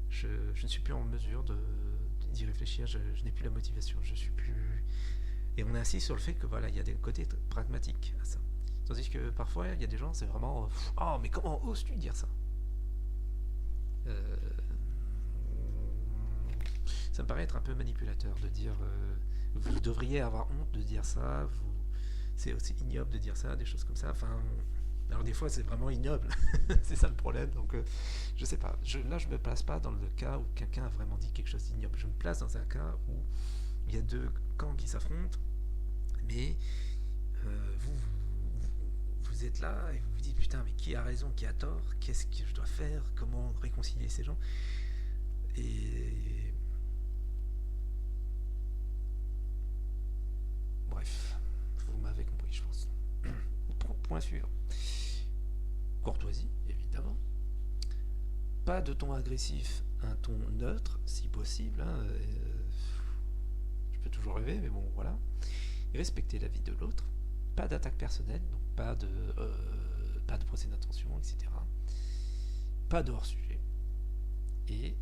Je ne suis plus en mesure d'y réfléchir, je n'ai plus la motivation, je suis plus... Et on insiste sur le fait que voilà, il y a des côtés pragmatiques à ça. Tandis que parfois, il y a des gens, c'est vraiment... Oh, mais comment oses-tu dire ça? Ça me paraît être un peu manipulateur de dire vous devriez avoir honte de dire ça, c'est aussi ignoble de dire ça, des choses comme ça. Enfin, alors des fois c'est vraiment ignoble, c'est ça le problème. Donc je sais pas. Là je me place pas dans le cas où quelqu'un a vraiment dit quelque chose d'ignoble. Je me place dans un cas où il y a deux camps qui s'affrontent, mais vous êtes là et vous vous dites putain mais qui a raison, qui a tort, qu'est-ce que je dois faire, comment réconcilier ces gens. Et bref, vous m'avez compris je pense. Point suivant. Courtoisie, évidemment. Pas de ton agressif, un ton neutre, si possible. Je peux toujours rêver, mais bon, voilà. Respecter la vie de l'autre. Pas d'attaque personnelle, donc pas de procès d'intention, etc. Pas de hors-sujet. Et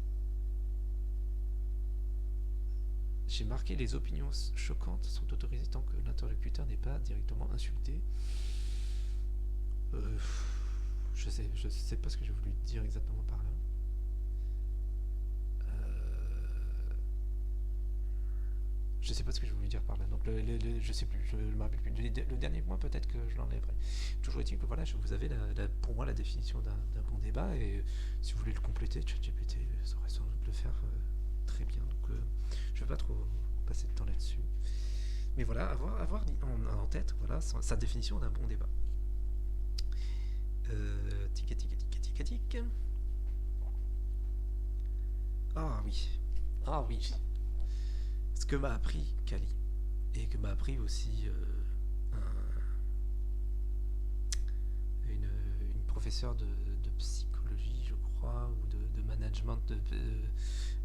j'ai marqué les opinions choquantes sont autorisées tant que l'interlocuteur n'est pas directement insulté. Je sais pas ce que j'ai voulu dire exactement par là. Je sais pas ce que je voulais dire par là. Donc je sais plus, je ne me rappelle plus. Le dernier point, peut-être que je l'enlèverai. Toujours est-il que voilà, vous avez pour moi la définition d'un bon débat, et si vous voulez le compléter, ChatGPT saurait sans doute le faire très bien. Donc je ne vais pas trop passer de temps là-dessus. Mais voilà, avoir en tête voilà, sa définition d'un bon débat. Tic. Ah oui. Ce que m'a appris Kali, et que m'a appris aussi une professeure de psychologie, je crois, ou de management,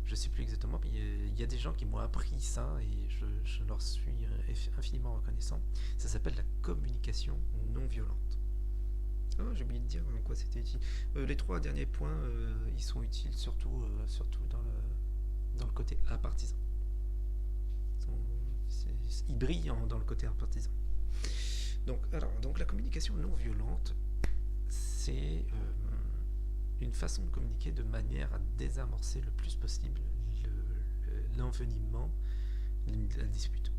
je sais plus exactement, mais il y a des gens qui m'ont appris ça, et je leur suis infiniment reconnaissant. Ça s'appelle la communication non violente. Oh, j'ai oublié de dire en quoi c'était utile. Les 3 derniers points, ils sont utiles surtout dans le côté apartisan. Ils brillent dans le côté apartisan. Donc la communication non violente, c'est une façon de communiquer de manière à désamorcer le plus possible l'envenimement de la dispute.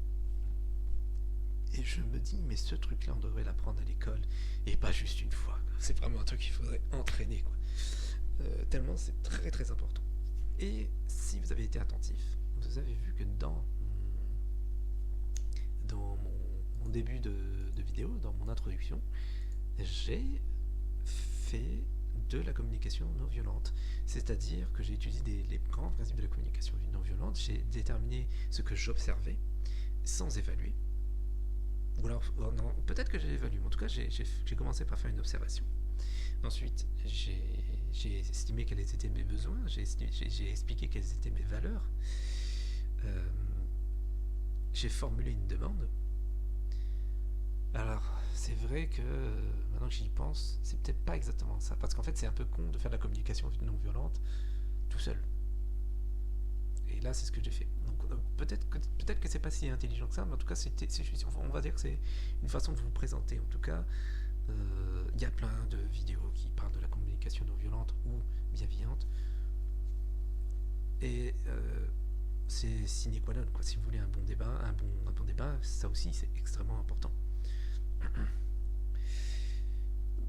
Et je me dis, mais ce truc-là, on devrait l'apprendre à l'école, et pas juste une fois. C'est vraiment un truc qu'il faudrait entraîner, quoi. Tellement c'est très très important. Et si vous avez été attentif, vous avez vu que dans mon début de vidéo, dans mon introduction, j'ai fait de la communication non violente. C'est-à-dire que j'ai étudié les grands principes de la communication non violente, j'ai déterminé ce que j'observais sans évaluer. Ou alors, non, peut-être que j'ai évalué, mais en tout cas, j'ai commencé par faire une observation. Ensuite, j'ai estimé quels étaient mes besoins, j'ai expliqué quelles étaient mes valeurs, j'ai formulé une demande. Alors, c'est vrai que maintenant que j'y pense, c'est peut-être pas exactement ça, parce qu'en fait, c'est un peu con de faire de la communication non violente tout seul. Et là, c'est ce que j'ai fait. Donc, peut-être que c'est pas si intelligent que ça, mais en tout cas, on va dire que c'est une façon de vous présenter. En tout cas, il y a plein de vidéos qui parlent de la communication non violente ou bienveillante. Et c'est sine qua non, quoi. Si vous voulez un bon débat, ça aussi, c'est extrêmement important.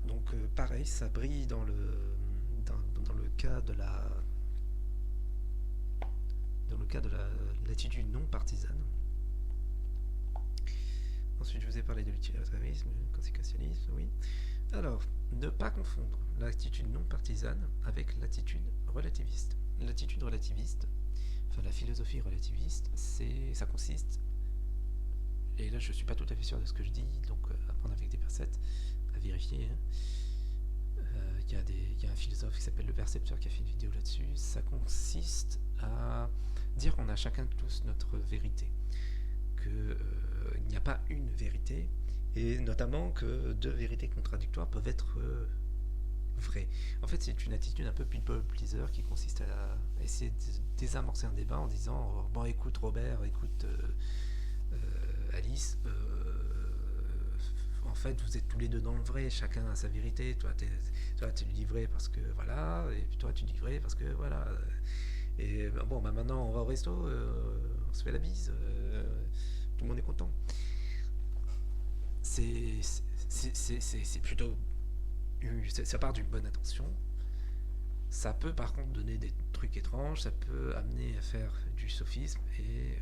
Donc, pareil, ça brille dans le cas de l'attitude non partisane. Ensuite, je vous ai parlé de l'utilitarisme, du conséquentialisme, oui. Alors, ne pas confondre l'attitude non partisane avec l'attitude relativiste. L'attitude relativiste, enfin la philosophie relativiste, ça consiste, et là je suis pas tout à fait sûr de ce que je dis, donc à prendre avec des pincettes, à vérifier. Il y a un philosophe qui s'appelle Le Percepteur qui a fait une vidéo là-dessus. Ça consiste à dire qu'on a chacun tous notre vérité, qu'il n'y a pas une vérité, et notamment que deux vérités contradictoires peuvent être vraies. En fait, c'est une attitude un peu people pleaser qui consiste à essayer de désamorcer un débat en disant bon, écoute Robert, écoute Alice, en fait, vous êtes tous les deux dans le vrai, chacun a sa vérité. Toi, tu dis vrai parce que voilà, et puis toi, tu dis vrai parce que voilà. Et bon, bah maintenant, on va au resto, on se fait la bise, tout le monde est content. C'est plutôt. Ça part d'une bonne intention. Ça peut par contre donner des trucs étranges, ça peut amener à faire du sophisme et.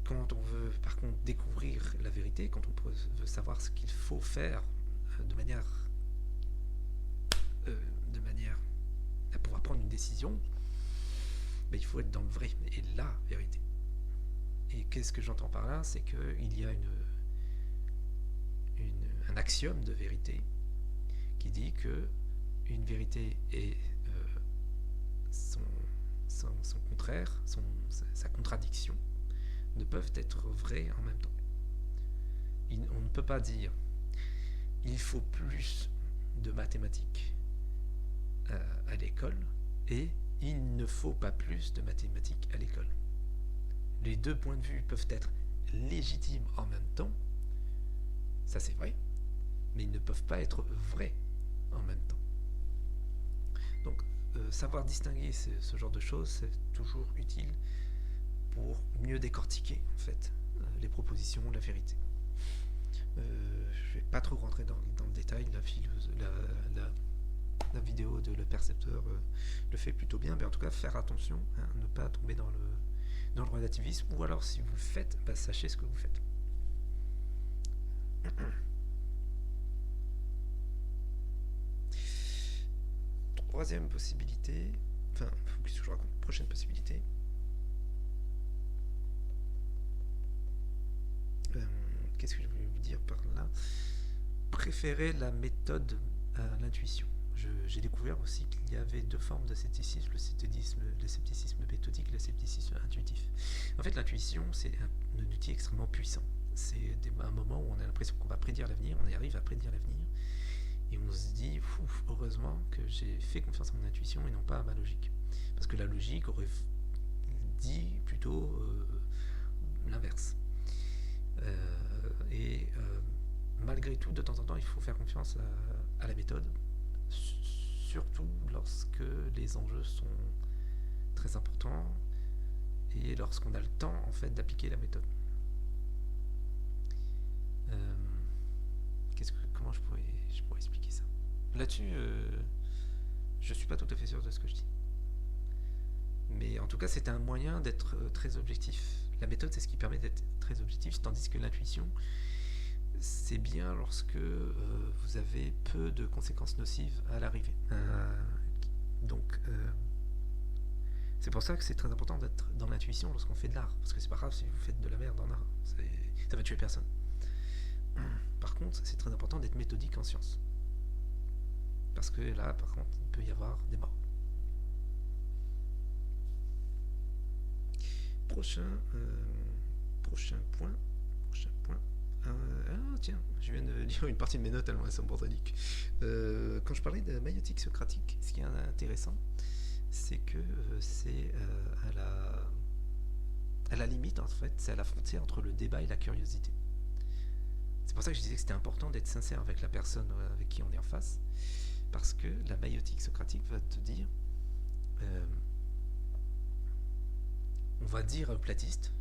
Quand on veut par contre découvrir la vérité, quand on veut savoir ce qu'il faut faire de manière à pouvoir prendre une décision, ben, il faut être dans le vrai et la vérité. Et qu'est-ce que j'entends par là? C'est qu'il y a un axiome de vérité qui dit que une vérité et son contraire, sa contradiction, ne peuvent être vraies en même temps. On ne peut pas dire il faut plus de mathématiques à l'école et il ne faut pas plus de mathématiques à l'école. Les deux points de vue peuvent être légitimes en même temps, ça c'est vrai, mais ils ne peuvent pas être vrais en même temps. Donc savoir distinguer ce genre de choses, c'est toujours utile pour mieux décortiquer en fait les propositions, la vérité. Je ne vais pas trop rentrer dans le détail, la vidéo de Le Percepteur le fait plutôt bien, mais en tout cas faire attention, ne pas tomber dans le relativisme, ou alors si vous le faites, bah, sachez ce que vous faites. Troisième possibilité, enfin, faut que je raconte, prochaine possibilité. Qu'est-ce que je voulais vous dire par là? Préférer la méthode à l'intuition. J'ai découvert aussi qu'il y avait deux formes de scepticisme, le scepticisme méthodique et le scepticisme intuitif. En fait, l'intuition, c'est un outil extrêmement puissant. C'est un moment où on a l'impression qu'on va prédire l'avenir, on y arrive à prédire l'avenir, et on se dit, heureusement que j'ai fait confiance à mon intuition et non pas à ma logique. Parce que la logique aurait dit plutôt l'inverse. Malgré tout, de temps en temps, il faut faire confiance à la méthode, surtout lorsque les enjeux sont très importants et lorsqu'on a le temps en fait d'appliquer la méthode. Comment je pourrais expliquer ça? Là-dessus, je suis pas tout à fait sûr de ce que je dis. Mais en tout cas, c'est un moyen d'être très objectif. La méthode, c'est ce qui permet d'être très objectif, tandis que l'intuition, c'est bien lorsque vous avez peu de conséquences nocives à l'arrivée. Donc, c'est pour ça que c'est très important d'être dans l'intuition lorsqu'on fait de l'art. Parce que c'est pas grave si vous faites de la merde en art, ça va tuer personne. Par contre, c'est très important d'être méthodique en science. Parce que là, par contre, il peut y avoir des morts. Prochain point. Tiens, je viens de lire une partie de mes notes, elles sont bordéliques. Quand je parlais de maïotique socratique, ce qui est intéressant, c'est que c'est à la limite, en fait, c'est à la frontière entre le débat et la curiosité. C'est pour ça que je disais que c'était important d'être sincère avec la personne avec qui on est en face, parce que la maïotique socratique va te dire, on va dire platiste,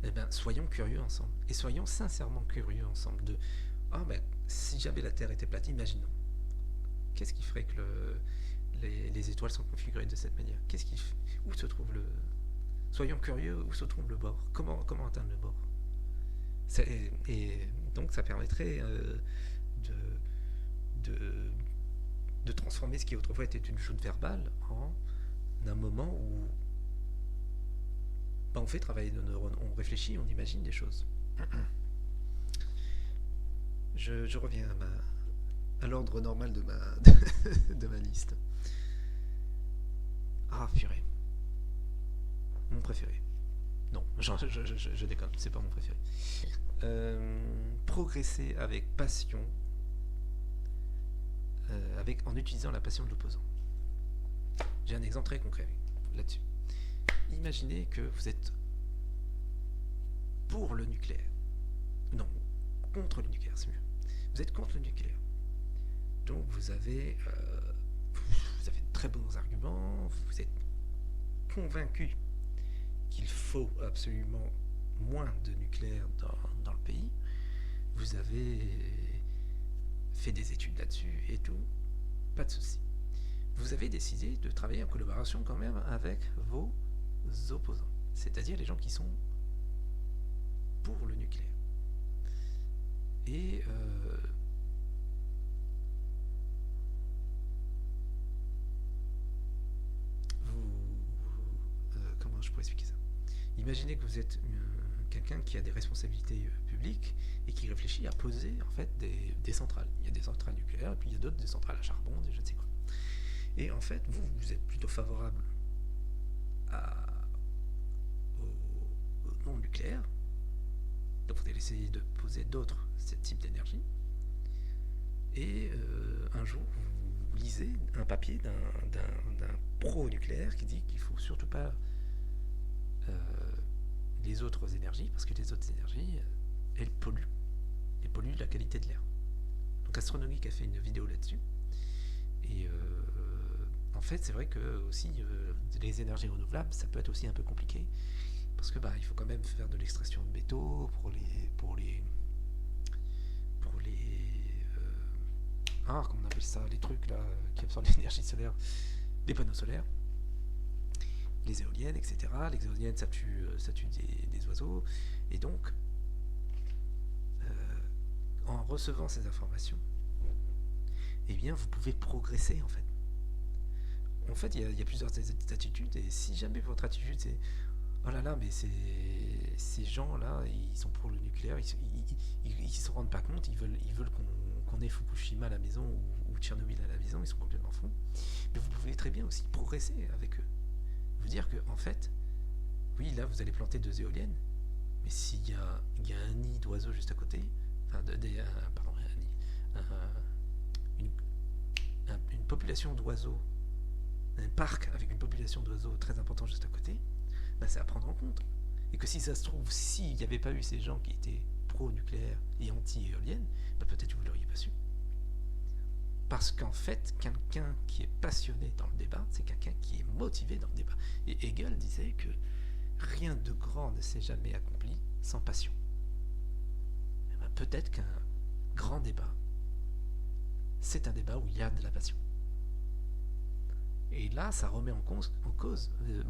eh ben, soyons curieux ensemble, et soyons sincèrement curieux ensemble de, si jamais la Terre était plate, imaginons, qu'est-ce qui ferait que les étoiles sont configurées de cette manière? Où se trouve le... Soyons curieux, où se trouve le bord? Comment atteindre le bord? Et donc ça permettrait de transformer ce qui autrefois était une joute verbale en un moment où on fait travailler nos neurones, on réfléchit, on imagine des choses. Je reviens à l'ordre normal de ma liste. Ah, purée. Mon préféré. Non, je déconne, c'est pas mon préféré. Progresser avec passion, en utilisant la passion de l'opposant. J'ai un exemple très concret là-dessus. Imaginez que vous êtes pour le nucléaire. Non, contre le nucléaire, c'est mieux. Vous êtes contre le nucléaire. Donc vous avez de très bons arguments, vous êtes convaincu qu'il faut absolument moins de nucléaire dans le pays. Vous avez fait des études là-dessus et tout, pas de souci. Vous avez décidé de travailler en collaboration quand même avec vos opposants, c'est-à-dire les gens qui sont pour le nucléaire. Et comment je pourrais expliquer ça? Imaginez que vous êtes quelqu'un qui a des responsabilités publiques et qui réfléchit à poser en fait des centrales. Il y a des centrales nucléaires et puis il y a d'autres, des centrales à charbon, des je ne sais quoi. Et en fait, vous êtes plutôt favorable au non-nucléaire. Donc vous allez essayer de poser d'autres types d'énergie. Et un jour, vous lisez un papier d'un pro-nucléaire qui dit qu'il ne faut surtout pas les autres énergies, parce que les autres énergies, elles polluent la qualité de l'air. Donc Astronomique a fait une vidéo là-dessus. Et en fait, c'est vrai que aussi les énergies renouvelables, ça peut être aussi un peu compliqué, parce que il faut quand même faire de l'extraction de métaux pour les comment on appelle ça, les trucs là qui absorbent l'énergie solaire, les panneaux solaires, les éoliennes, etc. Les éoliennes, ça tue des oiseaux, et donc en recevant ces informations, eh bien vous pouvez progresser en fait. En fait, il y a plusieurs attitudes, et si jamais votre attitude c'est oh là là, mais ces gens-là, ils sont pour le nucléaire, ils se rendent pas compte, ils veulent qu'on ait Fukushima à la maison ou Tchernobyl à la maison, ils sont complètement fous. Mais vous pouvez très bien aussi progresser avec eux. Vous dire que, en fait, oui, là, vous allez planter 2 éoliennes, mais s'il y a un nid d'oiseaux juste à côté, une population d'oiseaux, un parc avec une population d'oiseaux très important juste à côté, c'est à prendre en compte. Et que si ça se trouve, s'il n'y avait pas eu ces gens qui étaient pro-nucléaire et anti-éolienne, peut-être que vous ne l'auriez pas su. Parce qu'en fait, quelqu'un qui est passionné dans le débat, c'est quelqu'un qui est motivé dans le débat. Et Hegel disait que rien de grand ne s'est jamais accompli sans passion. Peut-être qu'un grand débat, c'est un débat où il y a de la passion. Et là, ça remet en cause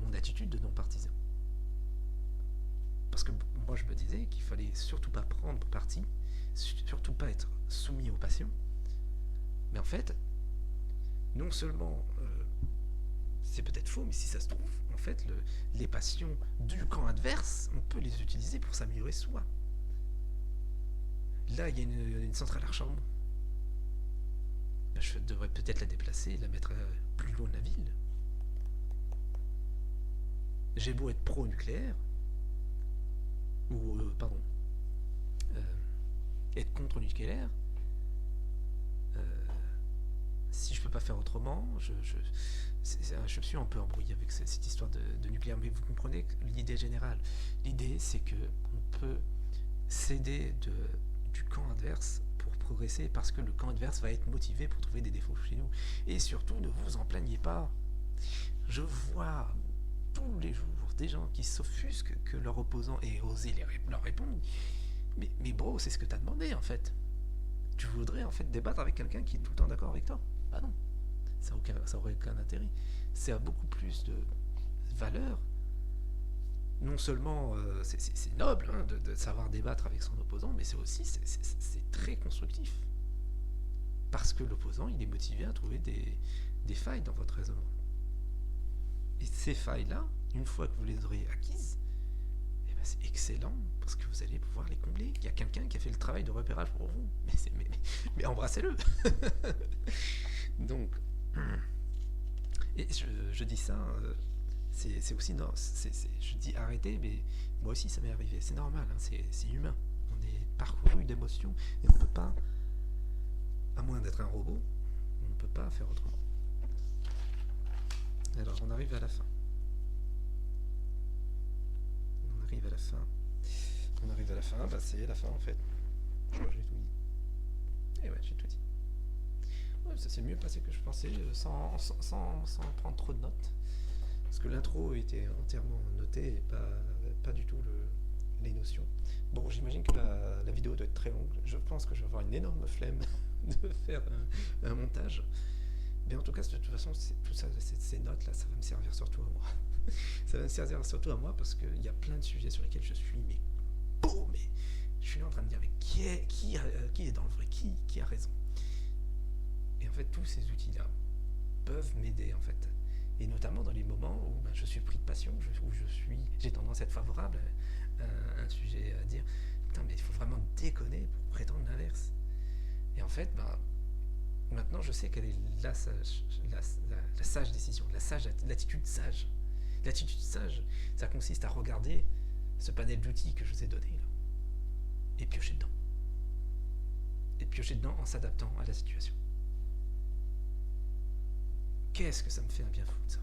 mon attitude de non-partisan. parce que moi je me disais qu'il fallait surtout pas prendre parti, surtout pas être soumis aux passions. Mais en fait, non seulement c'est peut-être faux, mais si ça se trouve, en fait, les passions du camp adverse, on peut les utiliser pour s'améliorer soi. Là, il y a une centrale à charbon. Je devrais peut-être la déplacer et la mettre plus loin de la ville. J'ai beau être pro-nucléaire, ou pardon, être contre le nucléaire, si je peux pas faire autrement, je me suis un peu embrouillé avec cette histoire de nucléaire, mais vous comprenez l'idée générale. L'idée, c'est que on peut s'aider du camp adverse pour progresser, parce que le camp adverse va être motivé pour trouver des défauts chez nous. Et surtout, ne vous en plaignez pas. Je vois tous les jours des gens qui s'offusquent que leur opposant ait osé leur répondre. Mais bro, c'est ce que t'as demandé en fait. Tu voudrais en fait débattre avec quelqu'un qui est tout le temps d'accord avec toi? Bah non, ça aurait aucun intérêt. Ça a beaucoup plus de valeur. Non seulement c'est noble hein, de savoir débattre avec son opposant, mais c'est aussi c'est très constructif. Parce que l'opposant, il est motivé à trouver des failles dans votre raisonnement. Et ces failles-là, une fois que vous les aurez acquises, eh ben c'est excellent, parce que vous allez pouvoir les combler. Il y a quelqu'un qui a fait le travail de repérage pour vous. Mais embrassez-le. Donc, et je dis ça, c'est aussi, non, je dis arrêtez, mais moi aussi ça m'est arrivé. C'est normal, hein, c'est humain. On est parcouru d'émotions, et on ne peut pas, à moins d'être un robot, on ne peut pas faire autrement. Alors, on arrive à la fin. On arrive à la fin, bah c'est la fin en fait. Je crois que j'ai tout dit. Et ouais, j'ai tout dit. Ouais, ça s'est mieux passé que je pensais, sans prendre trop de notes. Parce que l'intro était entièrement notée et pas du tout les notions. Bon, j'imagine que la vidéo doit être très longue. Je pense que je vais avoir une énorme flemme de faire un montage. Mais en tout cas, de toute façon, tout ça, ces notes-là, ça va me servir surtout à moi. Ça va me servir surtout à moi parce qu'il y a plein de sujets sur lesquels je suis, mais je suis là en train de dire, mais qui est dans le vrai, qui a raison. Et en fait, tous ces outils-là peuvent m'aider, en fait. Et notamment dans les moments où je suis pris de passion, où j'ai tendance à être favorable à un sujet, à dire, putain, mais il faut vraiment déconner pour prétendre l'inverse. Et en fait, maintenant, je sais quelle est la sage décision, l'attitude sage. L'attitude sage, ça consiste à regarder ce panel d'outils que je vous ai donné là, et piocher dedans. Et piocher dedans en s'adaptant à la situation. Qu'est-ce que ça me fait un bien fou de ça?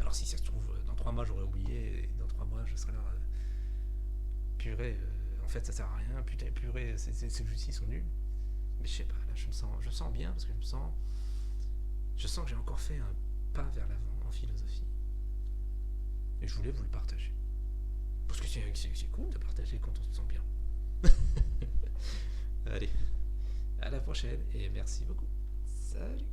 Alors si ça se trouve, dans 3 mois j'aurais oublié, et dans 3 mois je serai là, purée, en fait ça sert à rien, putain, purée, ces outils sont nuls. Mais je sais pas, là je me sens bien parce que je sens que j'ai encore fait un pas vers l'avant en philosophie. Et je voulais vous le partager. Parce que c'est cool de partager quand on se sent bien. Allez, à la prochaine et merci beaucoup. Salut.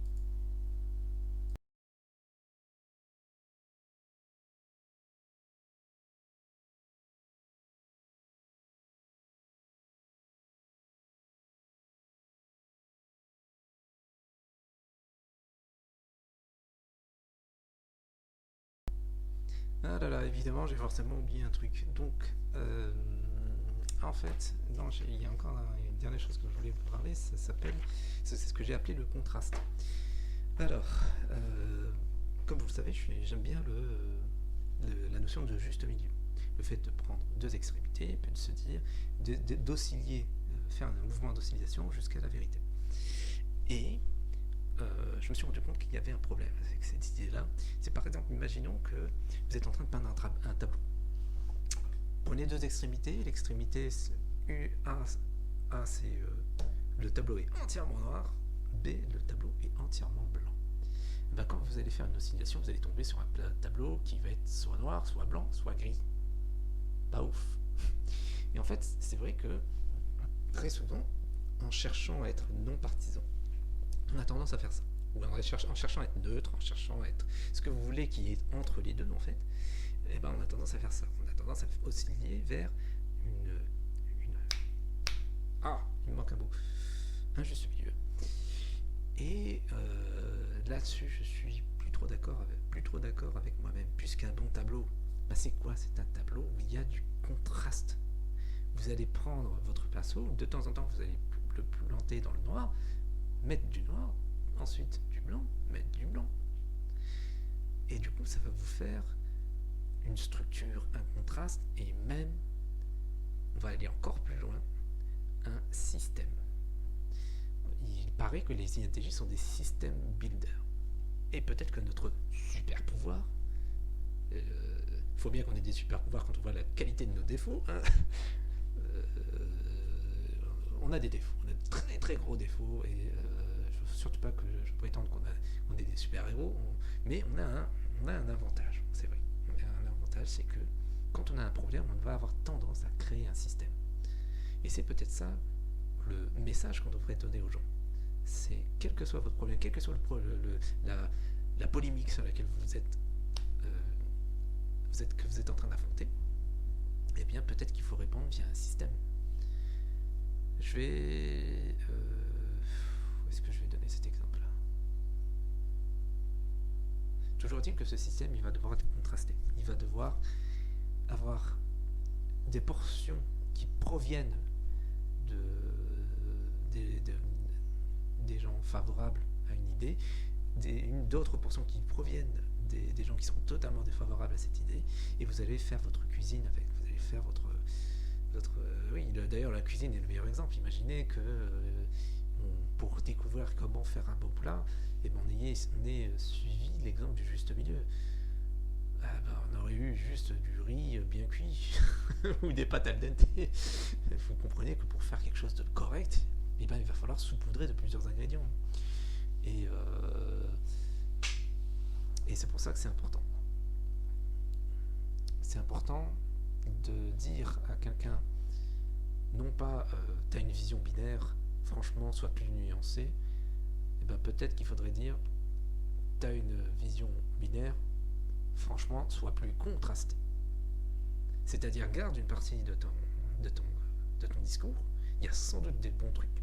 Ah là là, évidemment, j'ai forcément oublié un truc. Donc, en fait, il y a encore une dernière chose que je voulais vous parler, c'est ce que j'ai appelé le contraste. Alors, comme vous le savez, j'aime bien la notion de juste milieu. Le fait de prendre 2 extrémités, et puis de se dire, d'osciller, faire un mouvement d'oscillation jusqu'à la vérité. Et je me suis rendu compte qu'il y avait un problème avec cette idée-là. C'est par exemple, imaginons que vous êtes en train de peindre un tableau. Prenez 2 extrémités. L'extrémité A, c'est le tableau est entièrement noir. B, le tableau est entièrement blanc. Ben, quand vous allez faire une oscillation, vous allez tomber sur un tableau qui va être soit noir, soit blanc, soit gris. Pas ouf. Et en fait, c'est vrai que très souvent, en cherchant à être non partisan, on a tendance à faire ça. Ou en cherchant à être neutre, en cherchant à être ce que vous voulez qui est entre les deux, en fait, on a tendance à faire ça. On a tendance tendance à osciller vers une ah, il me manque un mot. Un juste milieu. Et là-dessus, je suis plus trop d'accord avec moi-même, puisqu'un bon tableau, bah c'est quoi? C'est un tableau où il y a du contraste. Vous allez prendre votre pinceau, de temps en temps, vous allez le planter dans le noir, mettre du noir, ensuite du blanc, mettre du blanc. Et du coup, ça va vous faire une structure, un contraste, et même, on va aller encore plus loin, un système. Il paraît que les INTJ sont des systèmes builders. Et peut-être que notre super pouvoir, faut bien qu'on ait des super pouvoirs quand on voit la qualité de nos défauts, hein. On a des défauts, on a de très très gros défauts, et je ne veux surtout pas que je prétende qu'on est des super héros, mais on a un avantage, c'est vrai. On a un avantage, c'est que quand on a un problème, on va avoir tendance à créer un système. Et c'est peut-être ça le message qu'on devrait donner aux gens. C'est quel que soit votre problème, quel que soit la polémique sur laquelle vous êtes en train d'affronter, eh bien peut-être qu'il faut répondre via un système. Je vais... où est-ce que je vais donner cet exemple-là? Toujours est-il que ce système, il va devoir être contrasté. Il va devoir avoir des portions qui proviennent des gens favorables à une idée, d'autres portions qui proviennent des gens qui sont totalement défavorables à cette idée, et vous allez faire votre cuisine avec, vous allez faire votre oui, d'ailleurs la cuisine est le meilleur exemple. Imaginez que pour découvrir comment faire un bon plat, et on ait suivi l'exemple du juste milieu. On aurait eu juste du riz bien cuit ou des pâtes al dente. Vous comprenez que pour faire quelque chose de correct, il va falloir saupoudrer de plusieurs ingrédients. Et c'est pour ça que c'est important. C'est important de dire à quelqu'un, non pas t'as une vision binaire, franchement sois plus nuancé, et peut-être qu'il faudrait dire t'as une vision binaire, franchement sois plus contrasté. C'est-à-dire garde une partie de ton discours, il y a sans doute des bons trucs.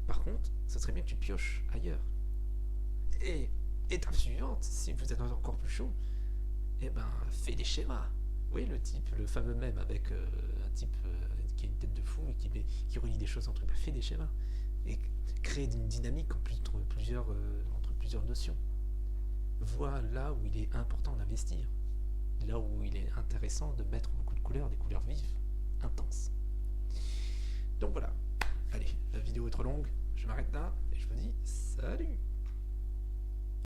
Par contre, ce serait bien que tu pioches ailleurs. Et étape suivante, si vous êtes encore plus chaud, fais des schémas. Oui, le fameux mème avec un type qui a une tête de fou et qui relie des choses entre eux, fais des schémas. Et crée une dynamique entre plusieurs notions. Vois là où il est important d'investir. Là où il est intéressant de mettre beaucoup de couleurs, des couleurs vives, intenses. Donc voilà. Allez, la vidéo est trop longue, je m'arrête là et je vous dis salut!